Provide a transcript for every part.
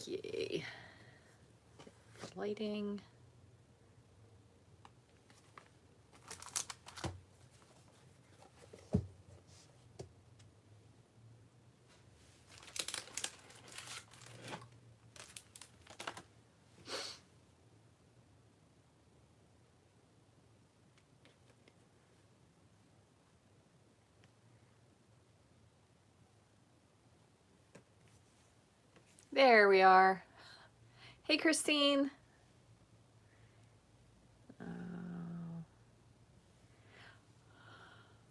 Okay. Lighting. There we are. Hey, Christine.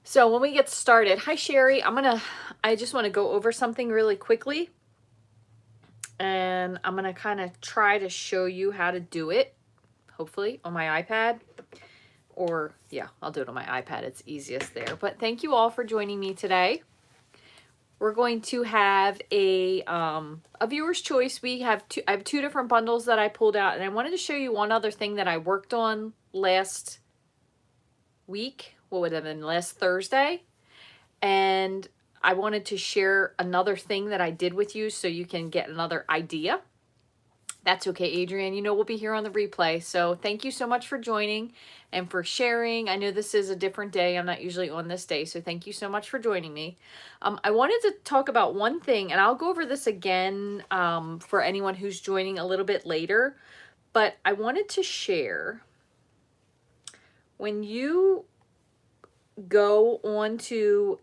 So when we get started, hi Sherry, I just want to go over something really quickly, and I'm gonna kind of try to show you how to do it, hopefully on my iPad, or yeah, I'll do it on my iPad. It's easiest there. But thank you all for joining me today. We're going to have a viewer's choice. I have two different bundles that I pulled out, and I wanted to show you one other thing that I worked on last week. What would have been last Thursday? And I wanted to share another thing that I did with you so you can get another idea. That's okay, Adrian. You know we'll be here on the replay. So thank you so much for joining and for sharing. I know this is a different day. I'm not usually on this day, so thank you so much for joining me. I wanted to talk about one thing, and I'll go over this again for anyone who's joining a little bit later. But I wanted to share, when you go onto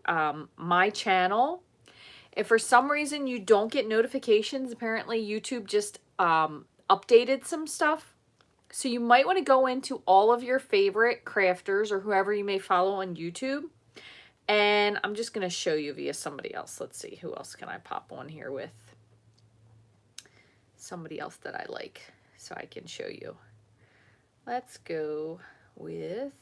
my channel, if for some reason you don't get notifications, apparently YouTube just updated some stuff. So you might want to go into all of your favorite crafters or whoever you may follow on YouTube. And I'm just going to show you via somebody else. Let's see, who else can I pop on here with? Somebody else that I like so I can show you. Let's go with,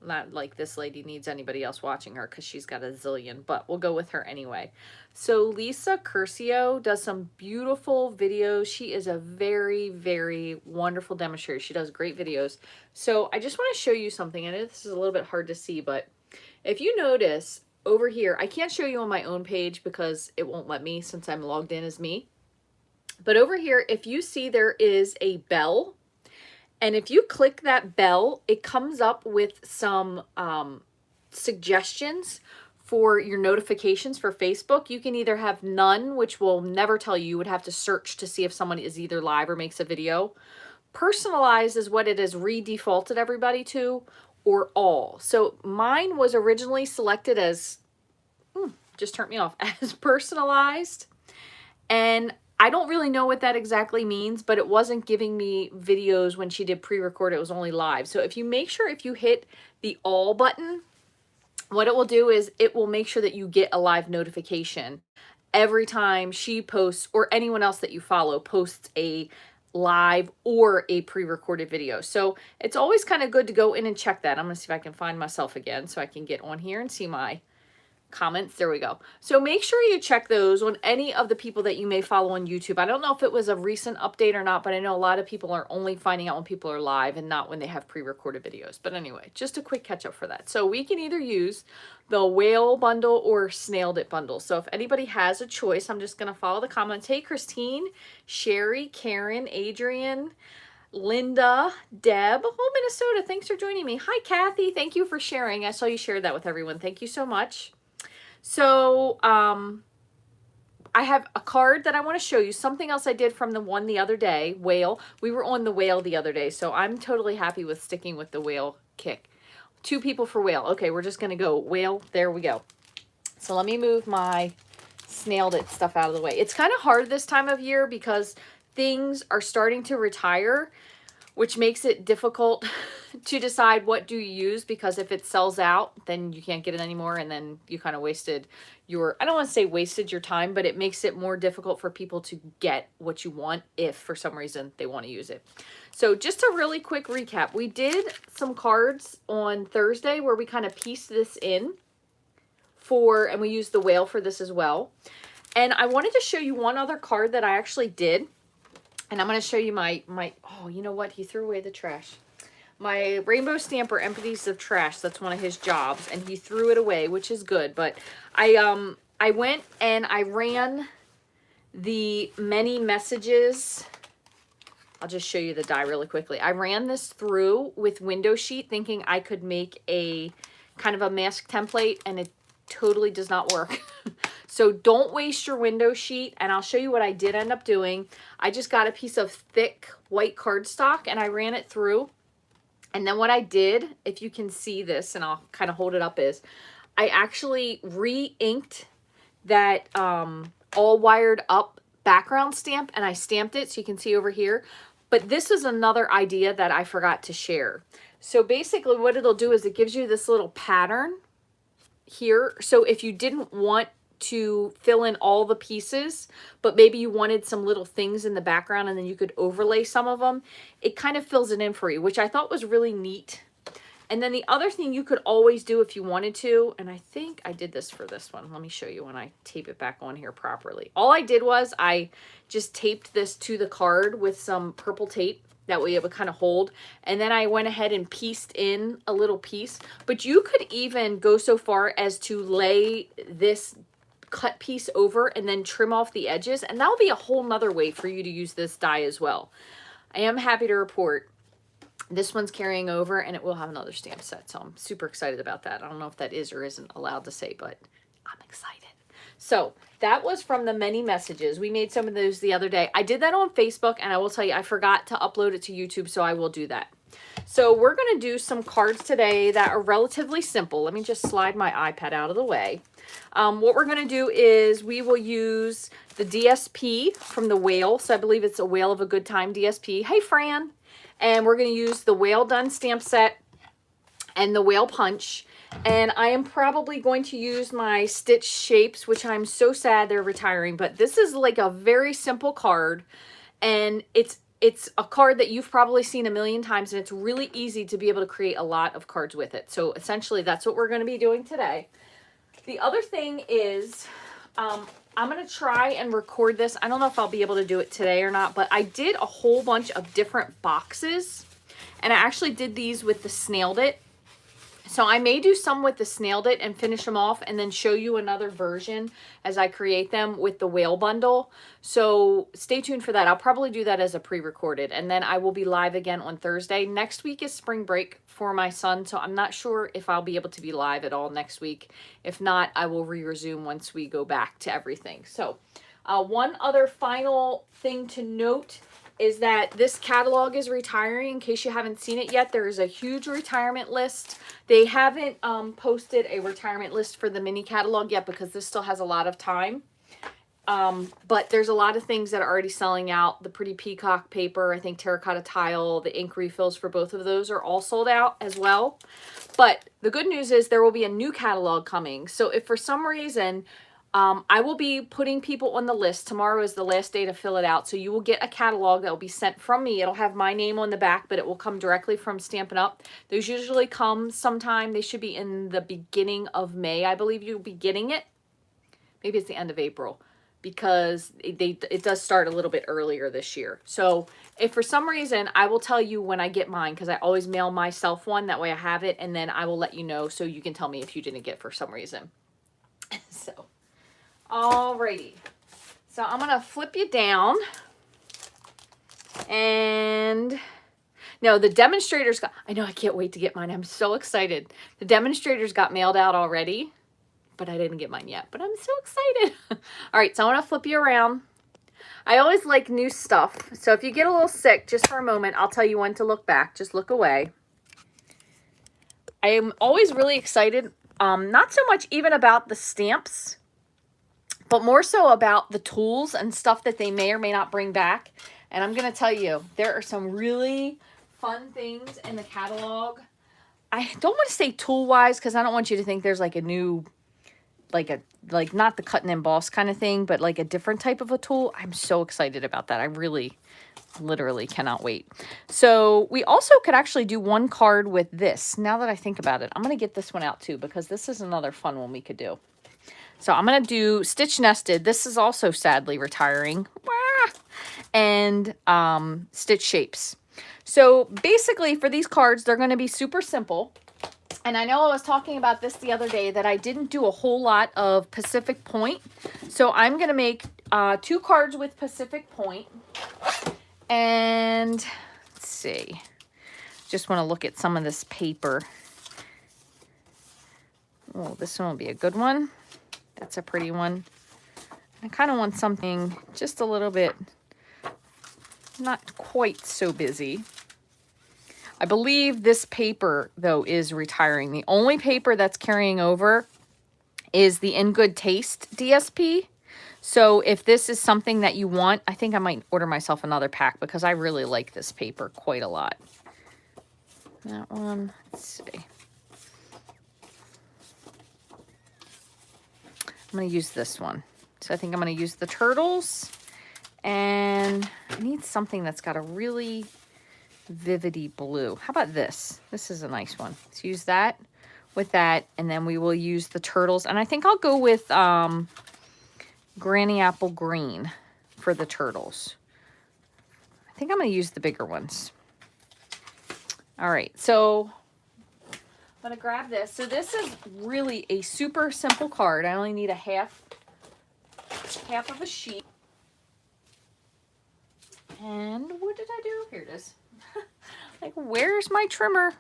not like this lady needs anybody else watching her because she's got a zillion, but we'll go with her anyway. So Lisa Curcio does some beautiful videos. She is a very, very wonderful demonstrator. She does great videos. So I just want to show you something. I know this is a little bit hard to see, but if you notice over here, I can't show you on my own page because it won't let me since I'm logged in as me. But over here, if you see there is a bell, and if you click that bell, it comes up with some suggestions for your notifications for Facebook. You can either have none, which will never tell you. You would have to search to see if someone is either live or makes a video. Personalized is what it has re-defaulted everybody to, or all. So mine was originally selected as, just turned me off, as personalized. And I don't really know what that exactly means, but it wasn't giving me videos when she did pre-record. It was only live. So if you make sure, if you hit the all button, what it will do is it will make sure that you get a live notification every time she posts, or anyone else that you follow posts a live or a pre-recorded video. So it's always kind of good to go in and check that. I'm going to see if I can find myself again so I can get on here and see my comments. There we go. So make sure you check those on any of the people that you may follow on YouTube. I don't know if it was a recent update or not, but I know a lot of people are only finding out when people are live and not when they have pre-recorded videos. But anyway, just a quick catch up for that. So we can either use the whale bundle or snailed it bundle. So if anybody has a choice, I'm just going to follow the comments. Hey, Christine, Sherry, Karen, Adrian, Linda, Deb, oh, Minnesota, thanks for joining me. Hi, Kathy. Thank you for sharing. I saw you shared that with everyone. Thank you so much. So, I have a card that I want to show you. Something else I did from the one the other day, whale. We were on the whale the other day, so I'm totally happy with sticking with the whale kick. 2 people for whale. Okay, we're just going to go whale. There we go. So let me move my snailed it stuff out of the way. It's kind of hard this time of year because things are starting to retire, which makes it difficult to decide what do you use, because if it sells out, then you can't get it anymore, and then you kind of wasted your, I don't want to say wasted your time, but it makes it more difficult for people to get what you want if for some reason they want to use it. So just a really quick recap. We did some cards on Thursday where we kind of pieced this in for, and we used the whale for this as well. And I wanted to show you one other card that I actually did. And I'm going to show you my, oh, you know what? He threw away the trash. My rainbow stamper empties the trash. That's one of his jobs. And he threw it away, which is good. But I went and I ran the many messages. I'll just show you the die really quickly. I ran this through with window sheet thinking I could make a kind of a mask template, and it totally does not work. So don't waste your window sheet, and I'll show you what I did end up doing. I just got a piece of thick white cardstock and I ran it through. And then what I did, if you can see this, and I'll kind of hold it up, is I actually re-inked that all wired up background stamp, and I stamped it so you can see over here. But this is another idea that I forgot to share. So basically what it'll do is it gives you this little pattern here. So if you didn't want to fill in all the pieces, but maybe you wanted some little things in the background and then you could overlay some of them, it kind of fills it in for you, which I thought was really neat. And then the other thing you could always do if you wanted to, and I think I did this for this one. Let me show you when I tape it back on here properly. All I did was I just taped this to the card with some purple tape. That way it would kind of hold. And then I went ahead and pieced in a little piece. But you could even go so far as to lay this cut piece over and then trim off the edges. And that'll be a whole nother way for you to use this die as well. I am happy to report this one's carrying over, and it will have another stamp set. So I'm super excited about that. I don't know if that is or isn't allowed to say, but I'm excited. So that was from the many messages. We made some of those the other day. I did that on Facebook, and I will tell you, I forgot to upload it to YouTube, so I will do that. So we're going to do some cards today that are relatively simple. Let me just slide my iPad out of the way. What we're going to do is we will use the DSP from the Whale. So I believe it's a Whale of a Good Time DSP. Hey, Fran. And we're going to use the Whale Done stamp set and the Whale Punch. And I am probably going to use my Stitch Shapes, which I'm so sad they're retiring. But this is like a very simple card. And it's a card that you've probably seen a million times. And it's really easy to be able to create a lot of cards with it. So essentially, that's what we're going to be doing today. The other thing is, I'm going to try and record this. I don't know if I'll be able to do it today or not, but I did a whole bunch of different boxes, and I actually did these with the Snailed It. So I may do some with the Snailed It and finish them off and then show you another version as I create them with the Whale bundle. So stay tuned for that. I'll probably do that as a pre-recorded, and then I will be live again on Thursday. Next week is spring break for my son, so I'm not sure if I'll be able to be live at all next week. If not, I will re-resume once we go back to everything. So one other final thing to note is that this catalog is retiring. In case you haven't seen it yet, there is a huge retirement list. They haven't posted a retirement list for the mini catalog yet because this still has a lot of time. But there's a lot of things that are already selling out. The Pretty Peacock paper, I think terracotta tile, the ink refills for both of those are all sold out as well. But the good news is there will be a new catalog coming. So if for some reason, I will be putting people on the list. Tomorrow is the last day to fill it out. So you will get a catalog that will be sent from me. It'll have my name on the back, but it will come directly from Stampin' Up. Those usually come sometime. They should be in the beginning of May. I believe you'll be getting it. Maybe it's the end of April, because it does start a little bit earlier this year. So if for some reason, I will tell you when I get mine, because I always mail myself one. That way I have it, and then I will let you know so you can tell me if you didn't get it for some reason. So, alrighty. So I'm going to flip you down. And no, the demonstrators got, I know, I can't wait to get mine. I'm so excited. The demonstrators got mailed out already, but I didn't get mine yet, but I'm so excited. All right, so I want to flip you around. I always like new stuff. So if you get a little sick, just for a moment, I'll tell you when to look back. Just look away. I am always really excited, not so much even about the stamps, but more so about the tools and stuff that they may or may not bring back. And I'm going to tell you, there are some really fun things in the catalog. I don't want to say tool-wise, because I don't want you to think there's like a new, like not the cut and emboss kind of thing, but like a different type of a tool. I'm so excited about that. I really, literally cannot wait. So we also could actually do one card with this. Now that I think about it, I'm going to get this one out too, because this is another fun one we could do. So I'm going to do Stitch Nested. This is also sadly retiring. And Stitch Shapes. So basically for these cards, they're going to be super simple. And I know I was talking about this the other day, that I didn't do a whole lot of Pacific Point. So I'm going to make 2 cards with Pacific Point. And let's see. Just want to look at some of this paper. Oh, this one will be a good one. That's a pretty one. I kind of want something just a little bit not quite so busy. I believe this paper, though, is retiring. The only paper that's carrying over is the In Good Taste DSP. So if this is something that you want, I think I might order myself another pack because I really like this paper quite a lot. That one, let's see. I'm going to use this one. So I think I'm going to use the turtles. And I need something that's got a really vividy blue. How about this? This is a nice one. Let's use that with that. And then we will use the turtles. And I think I'll go with Granny Apple Green for the turtles. I think I'm going to use the bigger ones. All right. So I'm going to grab this. So this is really a super simple card. I only need a half of a sheet. And what did I do? Here it is. Like, where's my trimmer?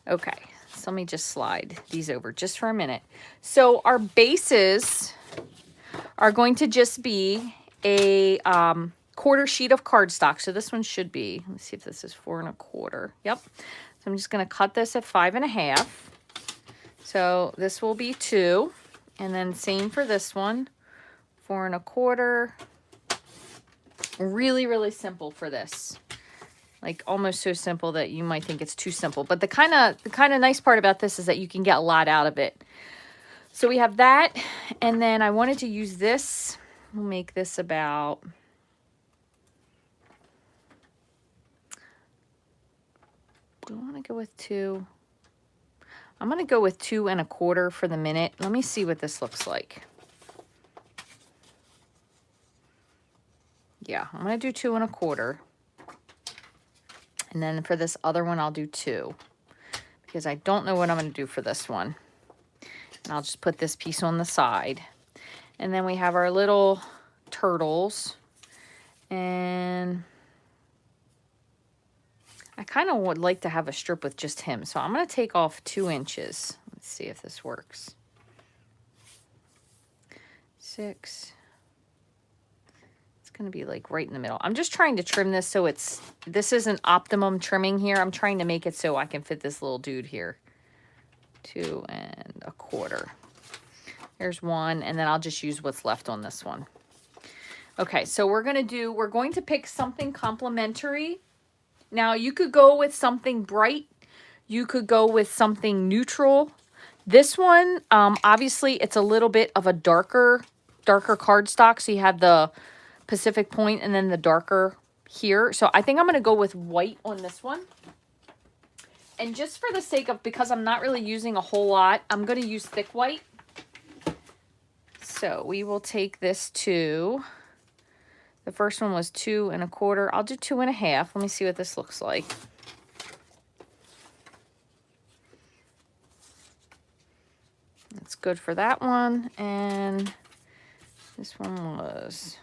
Okay, so let me just slide these over just for a minute. So our bases are going to just be a quarter sheet of cardstock. So this one should be, let's see if this is 4 1/4. Yep. So I'm just going to cut this at 5 1/2. So this will be 2. And then same for this one, 4 1/4. Really, really simple for this. Like almost so simple that you might think it's too simple. But the kind of nice part about this is that you can get a lot out of it. So we have that. And then I wanted to use this. We'll make this about... Do I want to go with 2? I'm going to go with 2 1/4 for the minute. Let me see what this looks like. Yeah, I'm going to do 2 1/4. And then for this other one, I'll do 2. Because I don't know what I'm going to do for this one. And I'll just put this piece on the side. And then we have our little turtles. And I kind of would like to have a strip with just him. So I'm going to take off 2 inches. Let's see if this works. 6. Going to be like right in the middle. I'm just trying to trim this so this isn't optimum trimming here. I'm trying to make it so I can fit this little dude here. 2 1/4. There's 1, and then I'll just use what's left on this one. Okay, so we're going to pick something complementary. Now you could go with something bright. You could go with something neutral. This one, obviously it's a little bit of a darker cardstock. So you have the Pacific Point and then the darker here. So I think I'm going to go with white on this one. And just for the sake of, because I'm not really using a whole lot, I'm going to use thick white. So we will take this to, the first one was 2 1/4. I'll do 2 1/2. Let me see what this looks like. That's good for that one. And this one was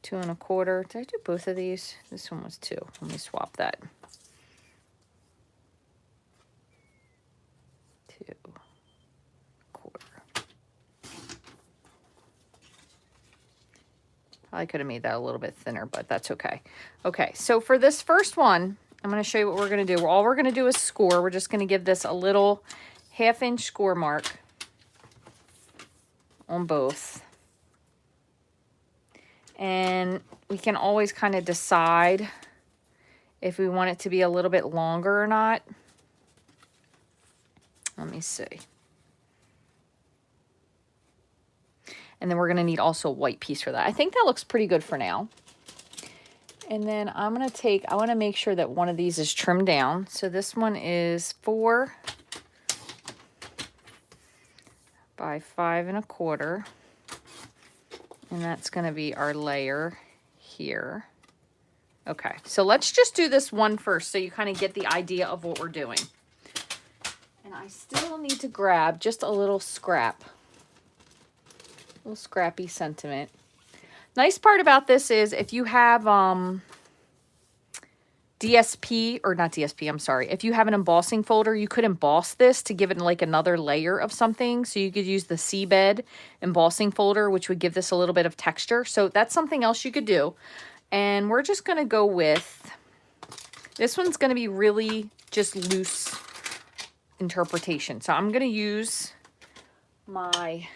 2 1/4. Did I do both of these? This one was 2. Let me swap that. 2 1/4. I could have made that a little bit thinner, but that's okay. Okay, so for this first one, I'm going to show you what we're going to do. All we're going to do is score. We're just going to give this a little 1/2 inch score mark on both. And we can always kind of decide if we want it to be a little bit longer or not. Let me see. And then we're going to need also a white piece for that. I think that looks pretty good for now. And then I'm going to I want to make sure that one of these is trimmed down. So this one is 4 by 5 1/4. And that's going to be our layer here. Okay, so let's just do this one first so you kind of get the idea of what we're doing. And I still need to grab just a little scrap. A little scrappy sentiment. Nice part about this is if you have DSP, or not DSP, I'm sorry. If you have an embossing folder, you could emboss this to give it like another layer of something. So you could use the seabed embossing folder, which would give this a little bit of texture. So that's something else you could do. And we're just going to go with, this one's going to be really just loose interpretation. So I'm going to use my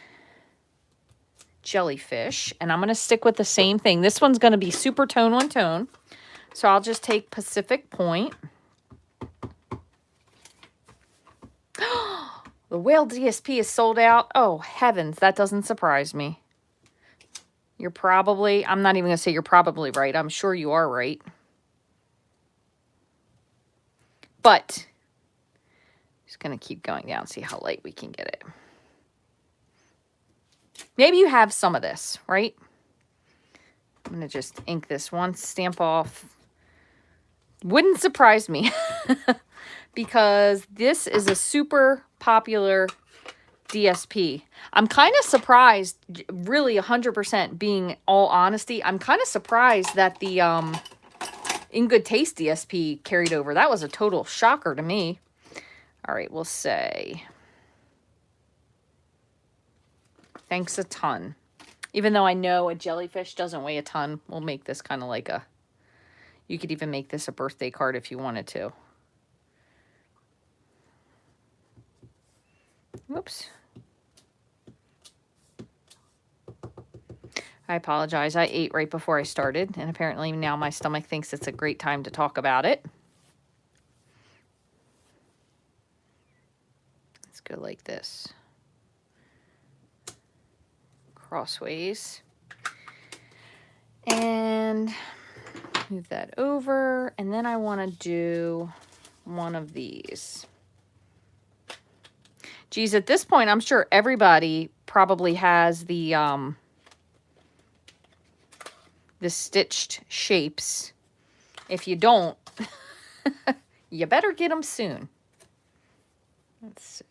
jellyfish, and I'm going to stick with the same thing. This one's going to be super tone on tone. So I'll just take Pacific Point. The whale DSP is sold out. Oh, heavens, that doesn't surprise me. You're probably, I'm not even going to say you're probably right. I'm sure you are right. But just going to keep going down, see how light we can get it. Maybe you have some of this, right? I'm going to just ink this once, stamp off. Wouldn't surprise me because this is a super popular DSP. I'm kind of surprised, really 100% being all honesty, I'm kind of surprised that the In Good Taste DSP carried over. That was a total shocker to me. All right, we'll say thanks a ton. Even though I know a jellyfish doesn't weigh a ton, we'll make this kind of like a, you could even make this a birthday card if you wanted to. Whoops. I apologize. I ate right before I started, and apparently now my stomach thinks it's a great time to talk about it. Let's go like this. Crossways. And move that over, and then I want to do one of these. Geez, at this point, I'm sure everybody probably has the stitched shapes. If you don't, you better get them soon. Let's see.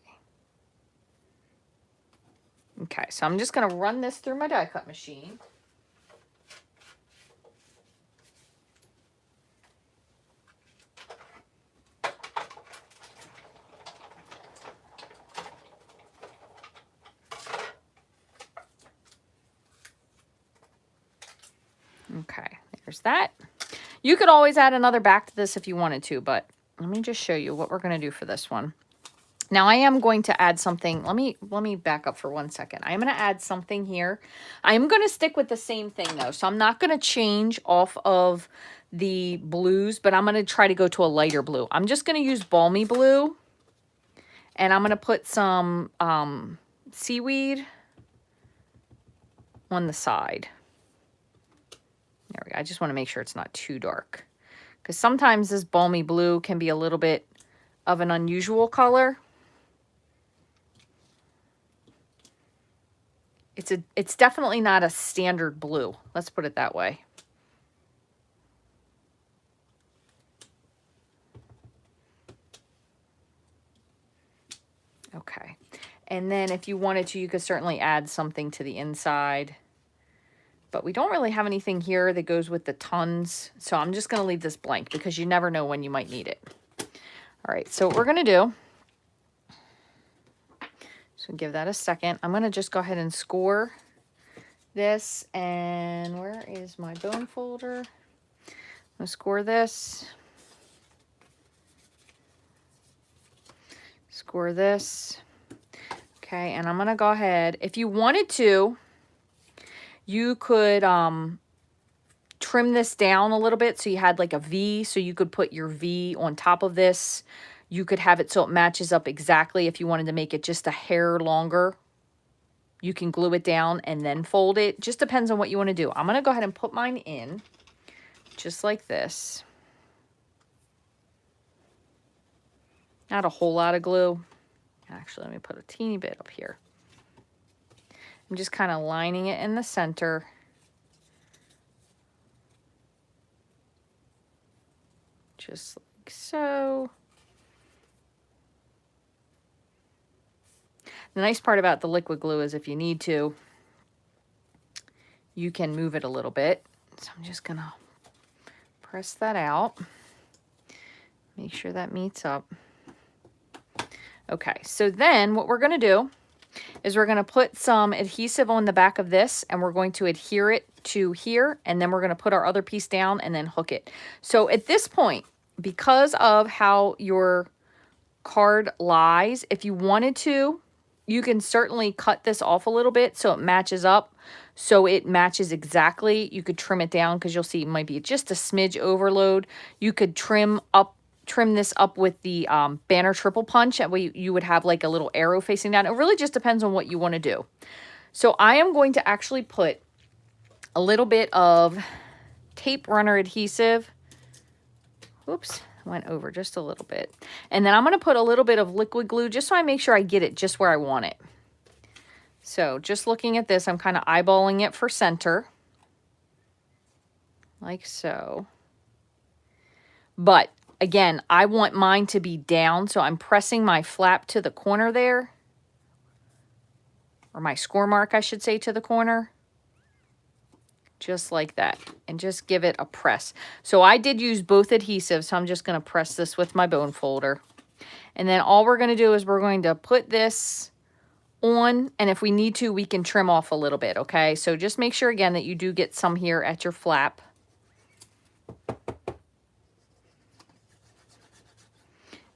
Okay, so I'm just going to run this through my die cut machine. Okay, there's that. You could always add another back to this if you wanted to, but let me just show you what we're going to do for this one. Now I am going to add something. Let me back up for 1 second. I'm going to add something here. I'm going to stick with the same thing though. So I'm not going to change off of the blues, but I'm going to try to go to a lighter blue. I'm just going to use Balmy Blue, and I'm going to put some seaweed on the side. There we go. I just want to make sure it's not too dark, because sometimes this Balmy Blue can be a little bit of an unusual color. It's definitely not a standard blue. Let's put it that way. Okay. And then if you wanted to, you could certainly add something to the inside. But we don't really have anything here that goes with the tons. So I'm just going to leave this blank because you never know when you might need it. All right, so what we're going to do, so give that a second. I'm going to just go ahead and score this. And where is my bone folder? I'm going to score this. Score this. Okay, and I'm going to go ahead. If you wanted to, you could trim this down a little bit so you had like a V, so you could put your V on top of this. You could have it so it matches up exactly. If you wanted to make it just a hair longer, you can glue it down and then fold it. Just depends on what you want to do. I'm going to go ahead and put mine in just like this. Not a whole lot of glue. Actually, let me put a teeny bit up here. I'm just kind of lining it in the center. Just like so. The nice part about the liquid glue is if you need to, you can move it a little bit. So I'm just gonna press that out. Make sure that meets up. Okay, so then what we're gonna do is we're gonna put some adhesive on the back of this, and we're going to adhere it to here, and then we're gonna put our other piece down and then hook it. So at this point, because of how your card lies, if you wanted to, you can certainly cut this off a little bit so it matches up, so it matches exactly. You could trim it down because you'll see it might be just a smidge overload. You could trim this up with the banner triple punch. That way you would have like a little arrow facing down. It really just depends on what you want to do. So I am going to actually put a little bit of tape runner adhesive. Oops, went over just a little bit. And then I'm going to put a little bit of liquid glue just so I make sure I get it just where I want it. So just looking at this, I'm kind of eyeballing it for center. Like so. But again, I want mine to be down, so I'm pressing my flap to the corner there. Or my score mark, I should say, to the corner. Just like that. And just give it a press. So I did use both adhesives, so I'm just going to press this with my bone folder. And then all we're going to do is we're going to put this on, and if we need to, we can trim off a little bit, okay? So just make sure, again, that you do get some here at your flap.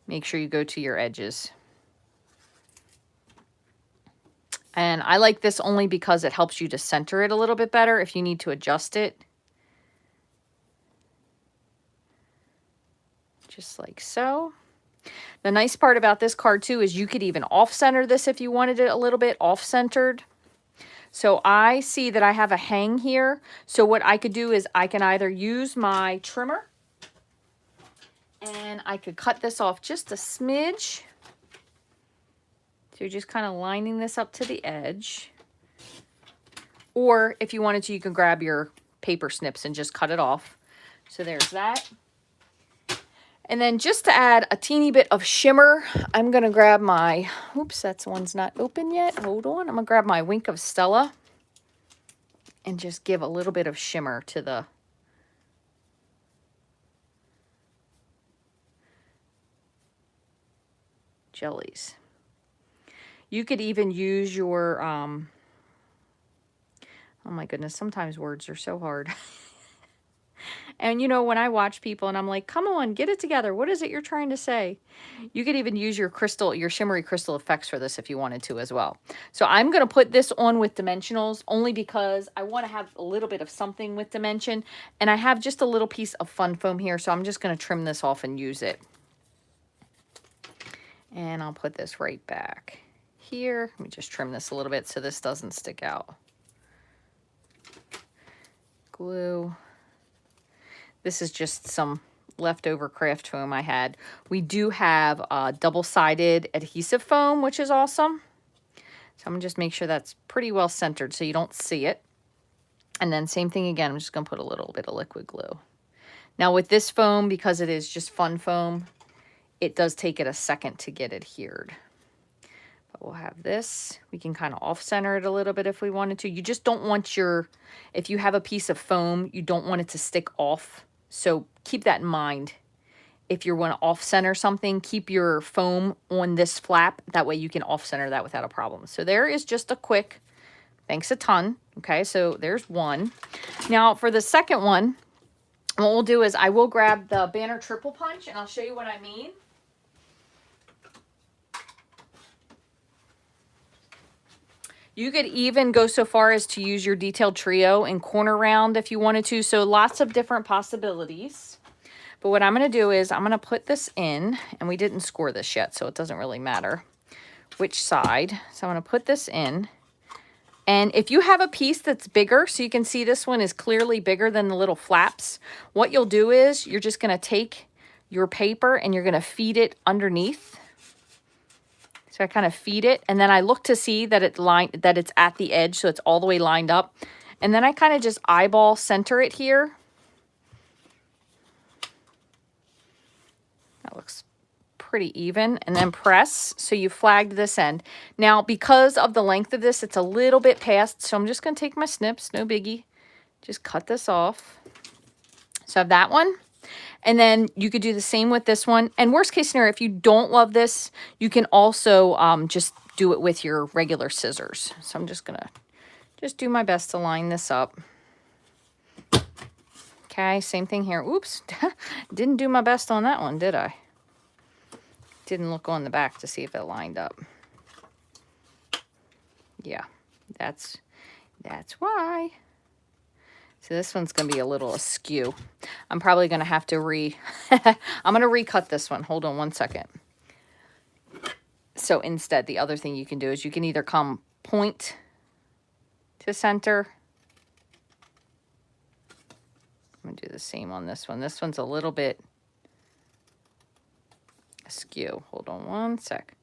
Make sure you go to your edges. And I like this only because it helps you to center it a little bit better if you need to adjust it. Just like so. The nice part about this card too is you could even off-center this if you wanted it a little bit off-centered. So I see that I have a hang here. So what I could do is I can either use my trimmer and I could cut this off just a smidge. So you're just kind of lining this up to the edge. Or if you wanted to, you can grab your paper snips and just cut it off. So there's that. And then just to add a teeny bit of shimmer, I'm going to grab my, oops, that one's not open yet. Hold on. I'm going to grab my Wink of Stella and just give a little bit of shimmer to the jellies. You could even use your, oh my goodness, sometimes words are so hard. And you know, when I watch people and I'm like, come on, get it together. What is it you're trying to say? You could even use your crystal, your shimmery crystal effects for this if you wanted to as well. So I'm going to put this on with dimensionals only because I want to have a little bit of something with dimension. And I have just a little piece of fun foam here. So I'm just going to trim this off and use it. And I'll put this right back here. Let me just trim this a little bit so this doesn't stick out. Glue. This is just some leftover craft foam I had. We do have double-sided adhesive foam, which is awesome. So I'm going to just make sure that's pretty well centered so you don't see it. And then same thing again, I'm just going to put a little bit of liquid glue. Now with this foam, because it is just fun foam, it does take it a second to get adhered. But we'll have this. We can kind of off-center it a little bit if we wanted to. You just don't want your, if you have a piece of foam, you don't want it to stick off. So keep that in mind. If you want to off-center something, keep your foam on this flap. That way you can off-center that without a problem. So there is just a quick, thanks a ton. Okay, so there's one. Now for the second one, what we'll do is I will grab the banner triple punch and I'll show you what I mean. You could even go so far as to use your detailed trio and corner round if you wanted to. So lots of different possibilities. But what I'm going to do is I'm going to put this in, and we didn't score this yet, so it doesn't really matter which side. So I'm going to put this in. And if you have a piece that's bigger, so you can see this one is clearly bigger than the little flaps, what you'll do is you're just going to take your paper and you're going to feed it underneath. So I kind of feed it, and then I look to see that it's at the edge, so it's all the way lined up. And then I kind of just eyeball center it here. That looks pretty even, and then press. So you flagged this end. Now, because of the length of this, it's a little bit past, so I'm just going to take my snips, no biggie. Just cut this off. So I have that one. And then you could do the same with this one. And worst case scenario, if you don't love this, you can also just do it with your regular scissors. So I'm just going to just do my best to line this up. Okay, same thing here. Oops, didn't do my best on that one, did I? Didn't look on the back to see if it lined up. Yeah, that's why. So this one's going to be a little askew. I'm probably going to have to I'm going to recut this one. Hold on one second. So instead, the other thing you can do is you can either come point to center. I'm going to do the same on this one. This one's a little bit askew. Hold on one sec.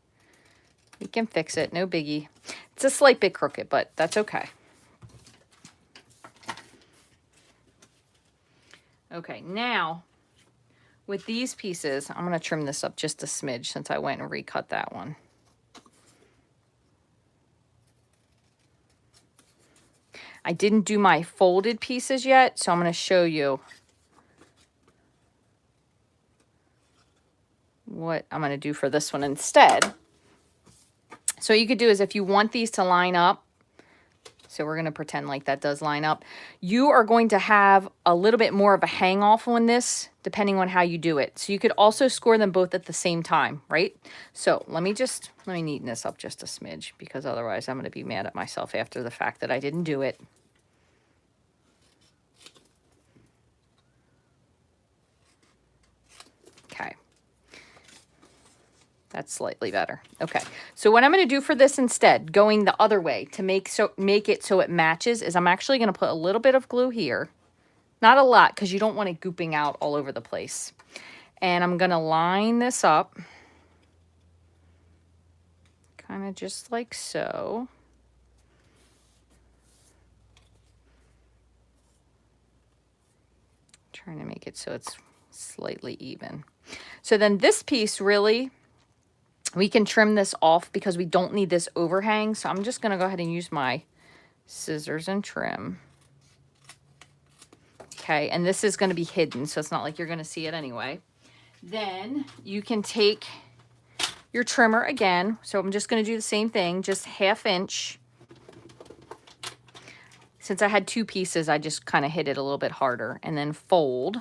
We can fix it. No biggie. It's a slight bit crooked, but that's okay. Okay, now with these pieces, I'm going to trim this up just a smidge since I went and recut that one. I didn't do my folded pieces yet, so I'm going to show you what I'm going to do for this one instead. So what you could do is if you want these to line up, so we're going to pretend like that does line up, you are going to have a little bit more of a hang off on this depending on how you do it. So you could also score them both at the same time, right? So let me neaten this up just a smidge because otherwise I'm going to be mad at myself after the fact that I didn't do it. Okay. That's slightly better. Okay, so what I'm going to do for this instead, going the other way to make it so it matches, is I'm actually going to put a little bit of glue here. Not a lot, because you don't want it gooping out all over the place. And I'm going to line this up. Kind of just like so. Trying to make it so it's slightly even. So then this piece really, we can trim this off because we don't need this overhang. So I'm just going to go ahead and use my scissors and trim. Okay, and this is going to be hidden, so it's not like you're going to see it anyway. Then you can take your trimmer again. So I'm just going to do the same thing, just 1/2 inch. Since I had 2 pieces, I just kind of hit it a little bit harder and then fold.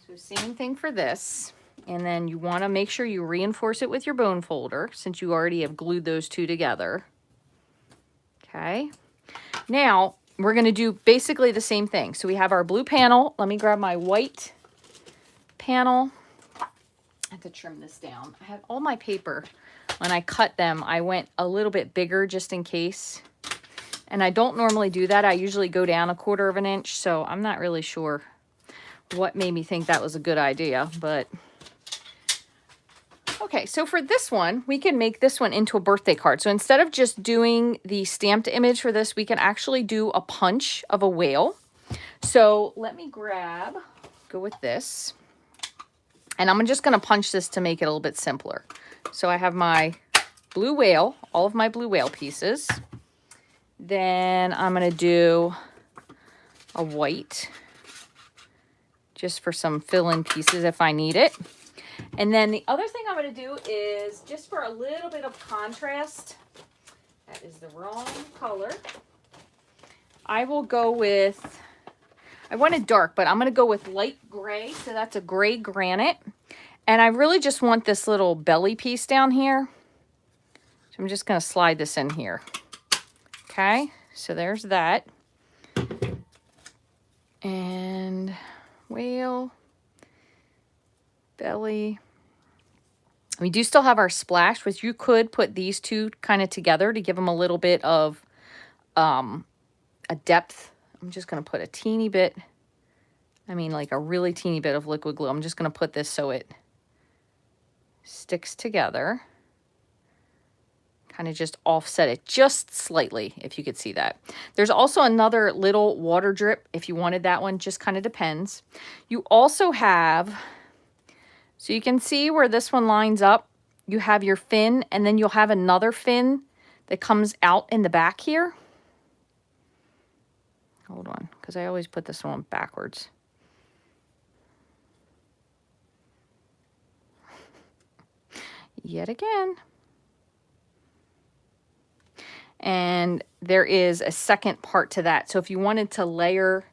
So same thing for this. And then you want to make sure you reinforce it with your bone folder since you already have glued those two together. Okay. Now we're going to do basically the same thing. So we have our blue panel. Let me grab my white panel. I have to trim this down. I had all my paper. When I cut them, I went a little bit bigger just in case. And I don't normally do that. I usually go down 1/4 inch. So I'm not really sure what made me think that was a good idea, but okay, so for this one, we can make this one into a birthday card. So instead of just doing the stamped image for this, we can actually do a punch of a whale. So let me go with this. And I'm just going to punch this to make it a little bit simpler. So I have my blue whale, all of my blue whale pieces. Then I'm going to do a white, just for some fill-in pieces if I need it. And then the other thing I'm going to do is, just for a little bit of contrast, that is the wrong color, I will go with, I wanted dark, but I'm going to go with light gray. So that's a gray granite. And I really just want this little belly piece down here. So I'm just going to slide this in here. Okay, so there's that. And whale, belly. We do still have our splash, which you could put these two kind of together to give them a little bit of a depth. I'm just going to put a teeny bit, like a really teeny bit of liquid glue. I'm just going to put this so it sticks together. Kind of just offset it just slightly, if you could see that. There's also another little water drip if you wanted that one, just kind of depends. You also have So you can see where this one lines up. You have your fin, and then you'll have another fin that comes out in the back here. Hold on, because I always put this one backwards. Yet again. And there is a second part to that. So if you wanted to layer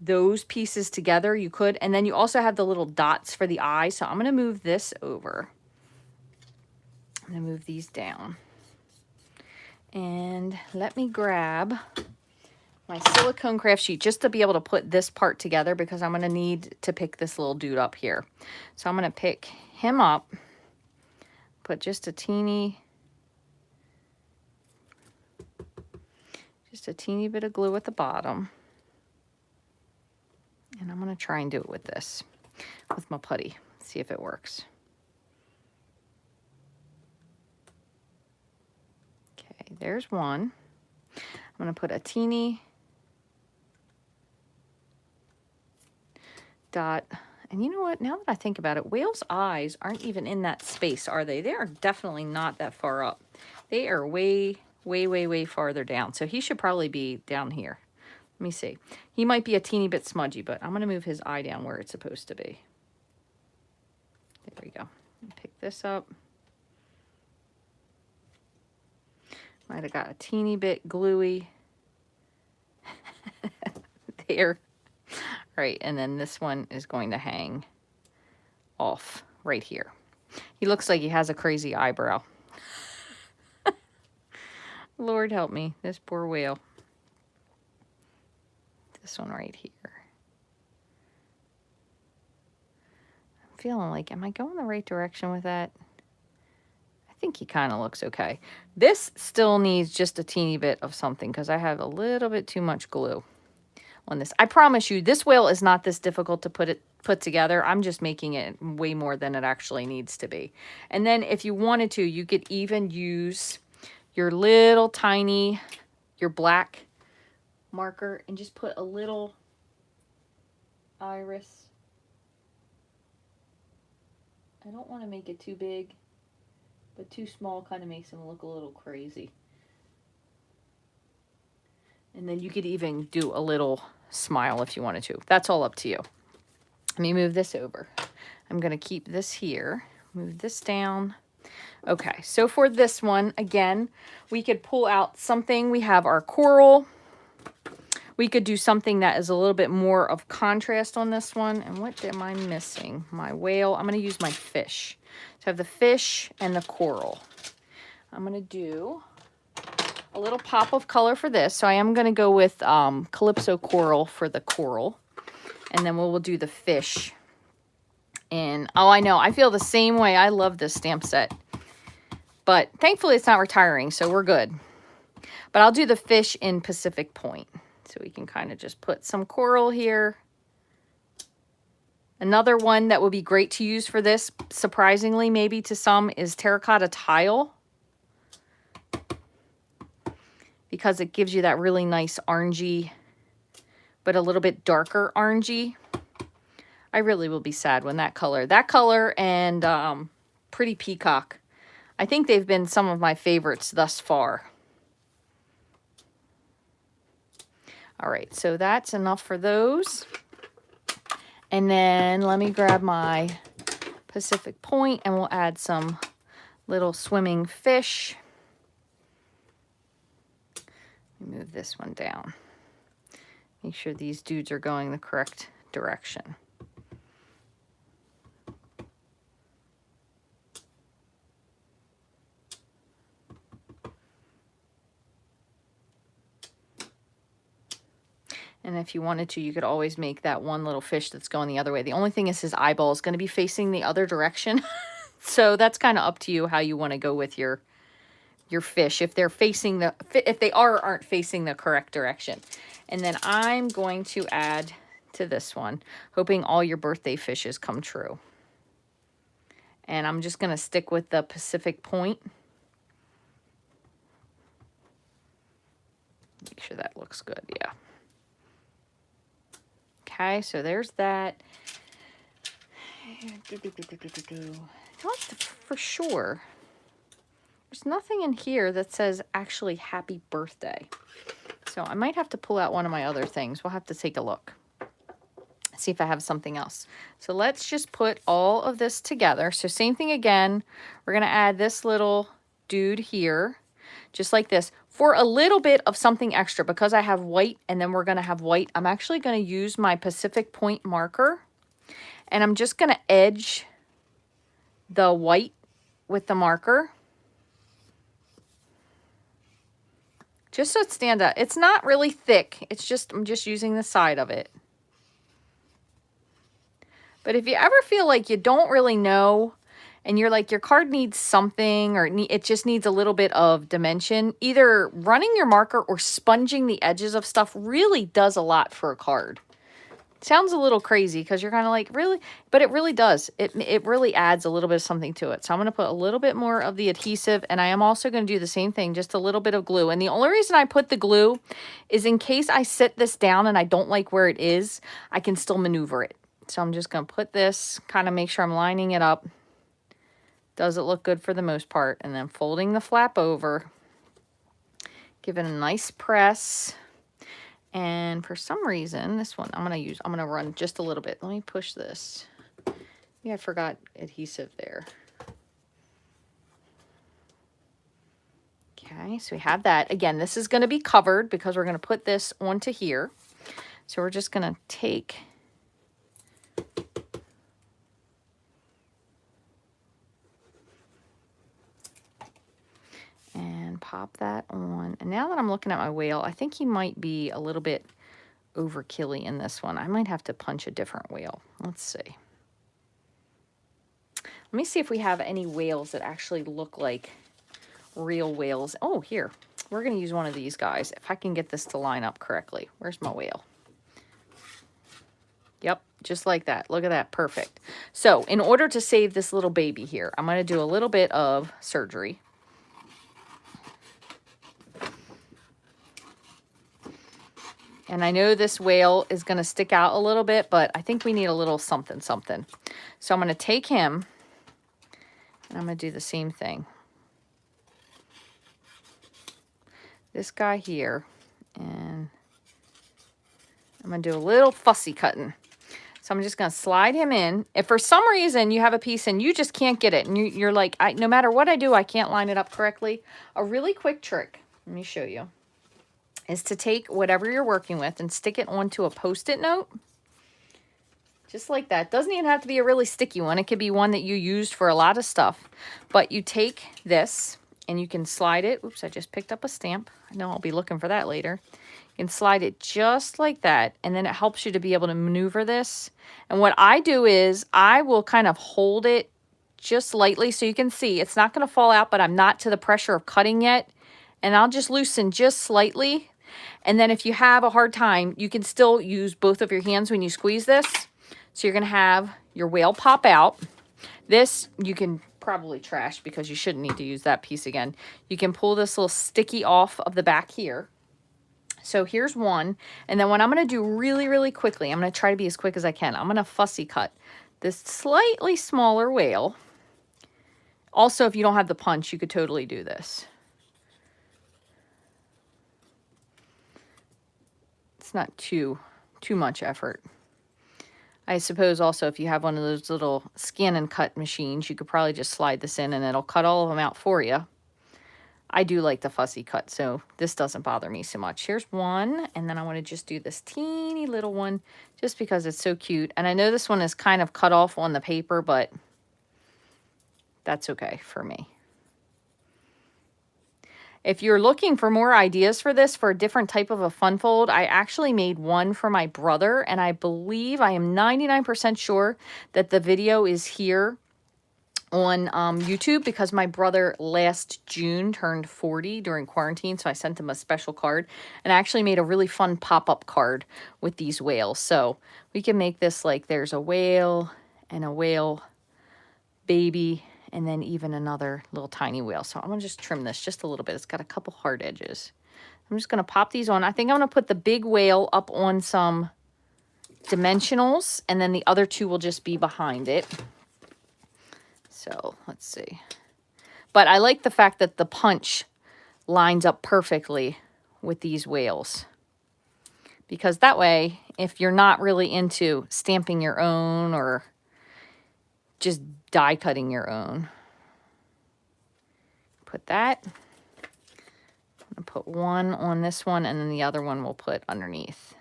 those pieces together, you could. And then you also have the little dots for the eye. So I'm going to move this over. I'm going to move these down. And let me grab my silicone craft sheet just to be able to put this part together, because I'm going to need to pick this little dude up here. So I'm going to pick him up, put just a teeny bit of glue at the bottom. And I'm going to try and do it with this, with my putty, see if it works. Okay, there's one. I'm going to put a teeny dot. And you know what? Now that I think about it, whale's eyes aren't even in that space, are they? They are definitely not that far up. They are way, way, way, way farther down. So he should probably be down here. Let me see. He might be a teeny bit smudgy, but I'm going to move his eye down where it's supposed to be. There we go. Pick this up. Might have got a teeny bit gluey. There. Right, and then this one is going to hang off right here. He looks like he has a crazy eyebrow. Lord help me, this poor whale. This one right here. I'm feeling like, am I going the right direction with that? I think he kind of looks okay. This still needs just a teeny bit of something because I have a little bit too much glue on this. I promise you, this whale is not this difficult to put together. I'm just making it way more than it actually needs to be. And then if you wanted to, you could even use your little tiny, your black marker and just put a little iris. I don't want to make it too big, but too small kind of makes him look a little crazy. And then you could even do a little smile if you wanted to. That's all up to you. Let me move this over. I'm going to keep this here. Move this down. Okay, so for this one, again, we could pull out something. We have our coral. We could do something that is a little bit more of contrast on this one. And what am I missing? My whale. I'm going to use my fish. So I have the fish and the coral. I'm going to do a little pop of color for this. So I am going to go with Calypso Coral for the coral. And then we'll do the fish. And, oh, I know. I feel the same way. I love this stamp set. But thankfully it's not retiring, so we're good. But I'll do the fish in Pacific Point. So we can kind of just put some coral here. Another one that would be great to use for this, surprisingly maybe to some, is terracotta tile. Because it gives you that really nice orangey, but a little bit darker orangey. I really will be sad when that color and Pretty Peacock, I think they've been some of my favorites thus far. All right, so that's enough for those. And then let me grab my Pacific Point and we'll add some little swimming fish. Let me move this one down. Make sure these dudes are going the correct direction. And if you wanted to, you could always make that one little fish that's going the other way. The only thing is his eyeball is going to be facing the other direction. So that's kind of up to you how you want to go with your fish. If they're facing if they aren't facing the correct direction. And then I'm going to add to this one, hoping all your birthday fishes come true. And I'm just going to stick with the Pacific Point. Make sure that looks good. Yeah. Okay, so there's that. Not for sure. There's nothing in here that says actually happy birthday. So I might have to pull out one of my other things. We'll have to take a look. See if I have something else. So let's just put all of this together. So same thing again. We're going to add this little dude here, just like this, for a little bit of something extra. Because I have white and then we're going to have white, I'm actually going to use my Pacific Point marker. And I'm just going to edge the white with the marker. Just so it stands out. It's not really thick. It's just, I'm just using the side of it. But if you ever feel like you don't really know and you're like your card needs something or it just needs a little bit of dimension, either running your marker or sponging the edges of stuff really does a lot for a card. Sounds a little crazy because you're kind of like, really? But it really does. It really adds a little bit of something to it. So I'm going to put a little bit more of the adhesive, and I am also going to do the same thing, just a little bit of glue. And the only reason I put the glue is in case I sit this down and I don't like where it is, I can still maneuver it. So I'm just going to put this, kind of make sure I'm lining it up. Does it look good for the most part? And then folding the flap over, give it a nice press. And for some reason, this one, I'm going to run just a little bit. Let me push this. Yeah, I forgot adhesive there. Okay, so we have that. Again, this is going to be covered because we're going to put this onto here. So we're just going to take and pop that on. And now that I'm looking at my whale, I think he might be a little bit overkilly in this one. I might have to punch a different whale. Let's see. Let me see if we have any whales that actually look like real whales. Oh, here. We're going to use one of these guys. If I can get this to line up correctly. Where's my whale? Yep, just like that. Look at that. Perfect. So in order to save this little baby here, I'm going to do a little bit of surgery. And I know this whale is going to stick out a little bit, but I think we need a little something, something. So I'm going to take him, and I'm going to do the same thing. This guy here, and I'm going to do a little fussy cutting. So I'm just going to slide him in. If for some reason you have a piece and you just can't get it, and you're like, no matter what I do, I can't line it up correctly, a really quick trick, let me show you, is to take whatever you're working with and stick it onto a Post-it note. Just like that. Doesn't even have to be a really sticky one. It could be one that you used for a lot of stuff. But you take this and you can slide it. Oops, I just picked up a stamp. I know I'll be looking for that later. You can slide it just like that. And then it helps you to be able to maneuver this. And what I do is I will kind of hold it just lightly so you can see it's not going to fall out, but I'm not to the pressure of cutting yet. And I'll just loosen just slightly. And then if you have a hard time, you can still use both of your hands when you squeeze this. So you're going to have your whale pop out. This you can probably trash because you shouldn't need to use that piece again. You can pull this little sticky off of the back here. So here's one. And then what I'm going to do really, really quickly, I'm going to try to be as quick as I can. I'm going to fussy cut this slightly smaller whale. Also, if you don't have the punch, you could totally do this. It's not too much effort. I suppose also if you have one of those little scan and cut machines, you could probably just slide this in and it'll cut all of them out for you. I do like the fussy cut, so this doesn't bother me so much. Here's one, and then I want to just do this teeny little one just because it's so cute. And I know this one is kind of cut off on the paper, but that's okay for me. If you're looking for more ideas for this, for a different type of a fun fold, I actually made one for my brother, and I believe, I am 99% sure that the video is here on YouTube because my brother last June turned 40 during quarantine, so I sent him a special card, and I actually made a really fun pop-up card with these whales. So we can make this like there's a whale and a whale baby, and then even another little tiny whale. So I'm going to just trim this just a little bit. It's got a couple hard edges. I'm just going to pop these on. I think I'm going to put the big whale up on some dimensionals, and then the other two will just be behind it. So let's see. But I like the fact that the punch lines up perfectly with these whales, because that way, if you're not really into stamping your own or just die cutting your own, put that. I'm gonna put one on this one, and then the other one we'll put underneath.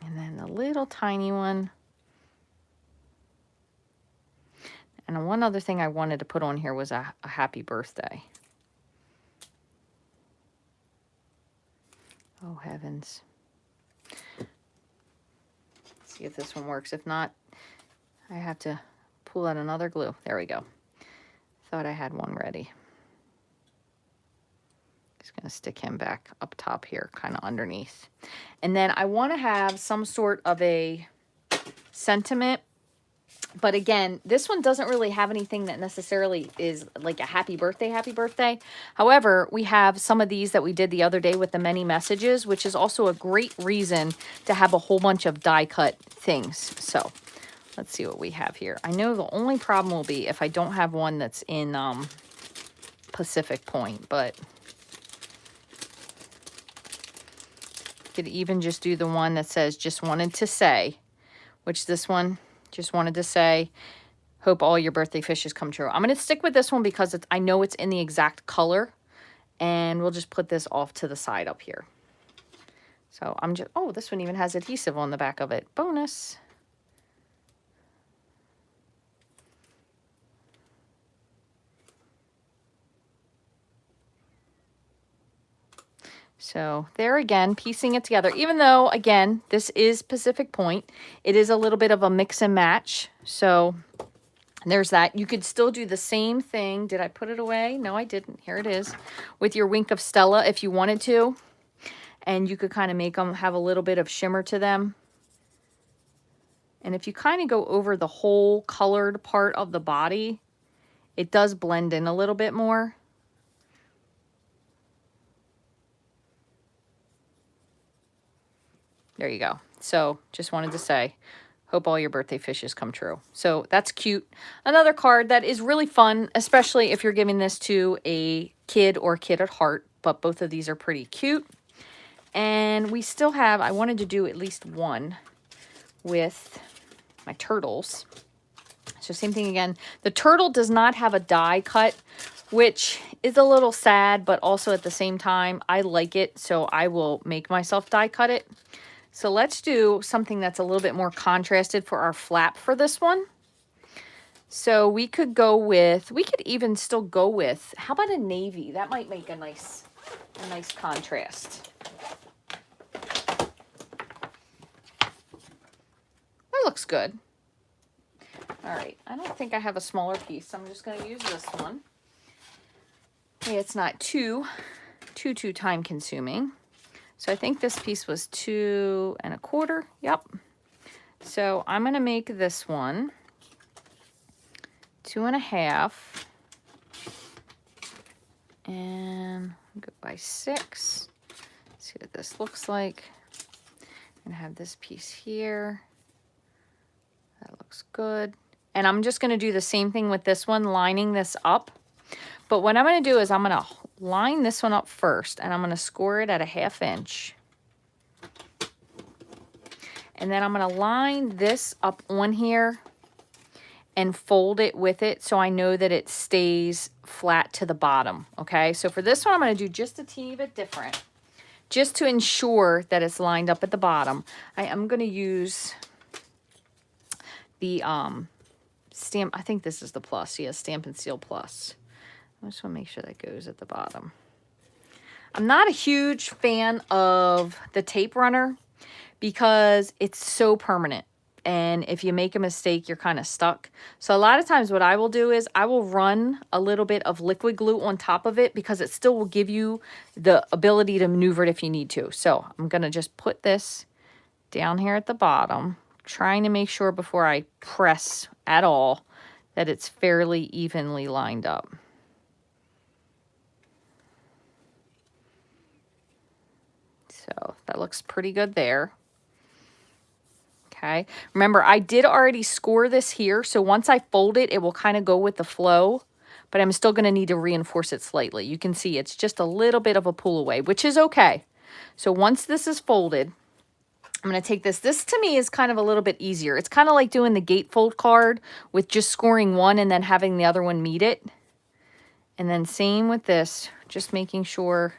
And then the little tiny one. And one other thing I wanted to put on here was a happy birthday. Oh, heavens. Let's see if this one works. If not, I have to pull out another glue. There we go. Thought I had one ready. Just going to stick him back up top here, kind of underneath. And then I want to have some sort of a sentiment. But again, this one doesn't really have anything that necessarily is like a happy birthday, happy birthday. However, we have some of these that we did the other day with the many messages, which is also a great reason to have a whole bunch of die cut things. So let's see what we have here. I know the only problem will be if I don't have one that's in Pacific Point, but could even just do the one that says just wanted to say, which this one just wanted to say, hope all your birthday fishes come true. I'm going to stick with this one because I know it's in the exact color, and we'll just put this off to the side up here. So I'm just, oh, this one even has adhesive on the back of it. Bonus. So there again, piecing it together, even though, again, this is Pacific Point, it is a little bit of a mix and match. So there's that. You could still do the same thing. Did I put it away? No, I didn't. Here it is. With your Wink of Stella, if you wanted to. And you could kind of make them have a little bit of shimmer to them. And if you kind of go over the whole colored part of the body, it does blend in a little bit more. There you go. So just wanted to say, hope all your birthday fishes come true. So that's cute. Another card that is really fun, especially if you're giving this to a kid or kid at heart, but both of these are pretty cute. And we still have, I wanted to do at least one with my turtles. So same thing again. The turtle does not have a die cut, which is a little sad, but also at the same time, I like it. So I will make myself die cut it. So let's do something that's a little bit more contrasted for our flap for this one. So we could go with, we could even still go with, how about a navy? That might make a nice contrast. That looks good. All right, I don't think I have a smaller piece, so I'm just going to use this one. Okay, it's not too time consuming. So I think this piece was 2 1/4. Yep. So I'm going to make this one 2 1/2. And go by 6. See what this looks like. I'm going to have this piece here. That looks good. And I'm just going to do the same thing with this one, lining this up. But what I'm going to do is I'm going to line this one up first, and I'm going to score it at 1/2 inch. And then I'm going to line this up on here and fold it with it so I know that it stays flat to the bottom, okay? So for this one, I'm going to do just a teeny bit different, just to ensure that it's lined up at the bottom. I am going to use the stamp, I think this is the plus, yeah, Stampin' Seal Plus. I just want to make sure that goes at the bottom. I'm not a huge fan of the tape runner because it's so permanent. And if you make a mistake, you're kind of stuck. So a lot of times what I will do is I will run a little bit of liquid glue on top of it because it still will give you the ability to maneuver it if you need to. So I'm going to just put this down here at the bottom, trying to make sure before I press at all that it's fairly evenly lined up. So That looks pretty good there. Okay. Remember, I did already score this here, so once I fold it, it will kind of go with the flow, but I'm still going to need to reinforce it slightly. You can see it's just a little bit of a pull away, which is okay. So once this is folded, I'm going to take this. This to me is kind of a little bit easier. It's kind of like doing the gatefold card with just scoring one and then having the other one meet it. And then same with this, just making sure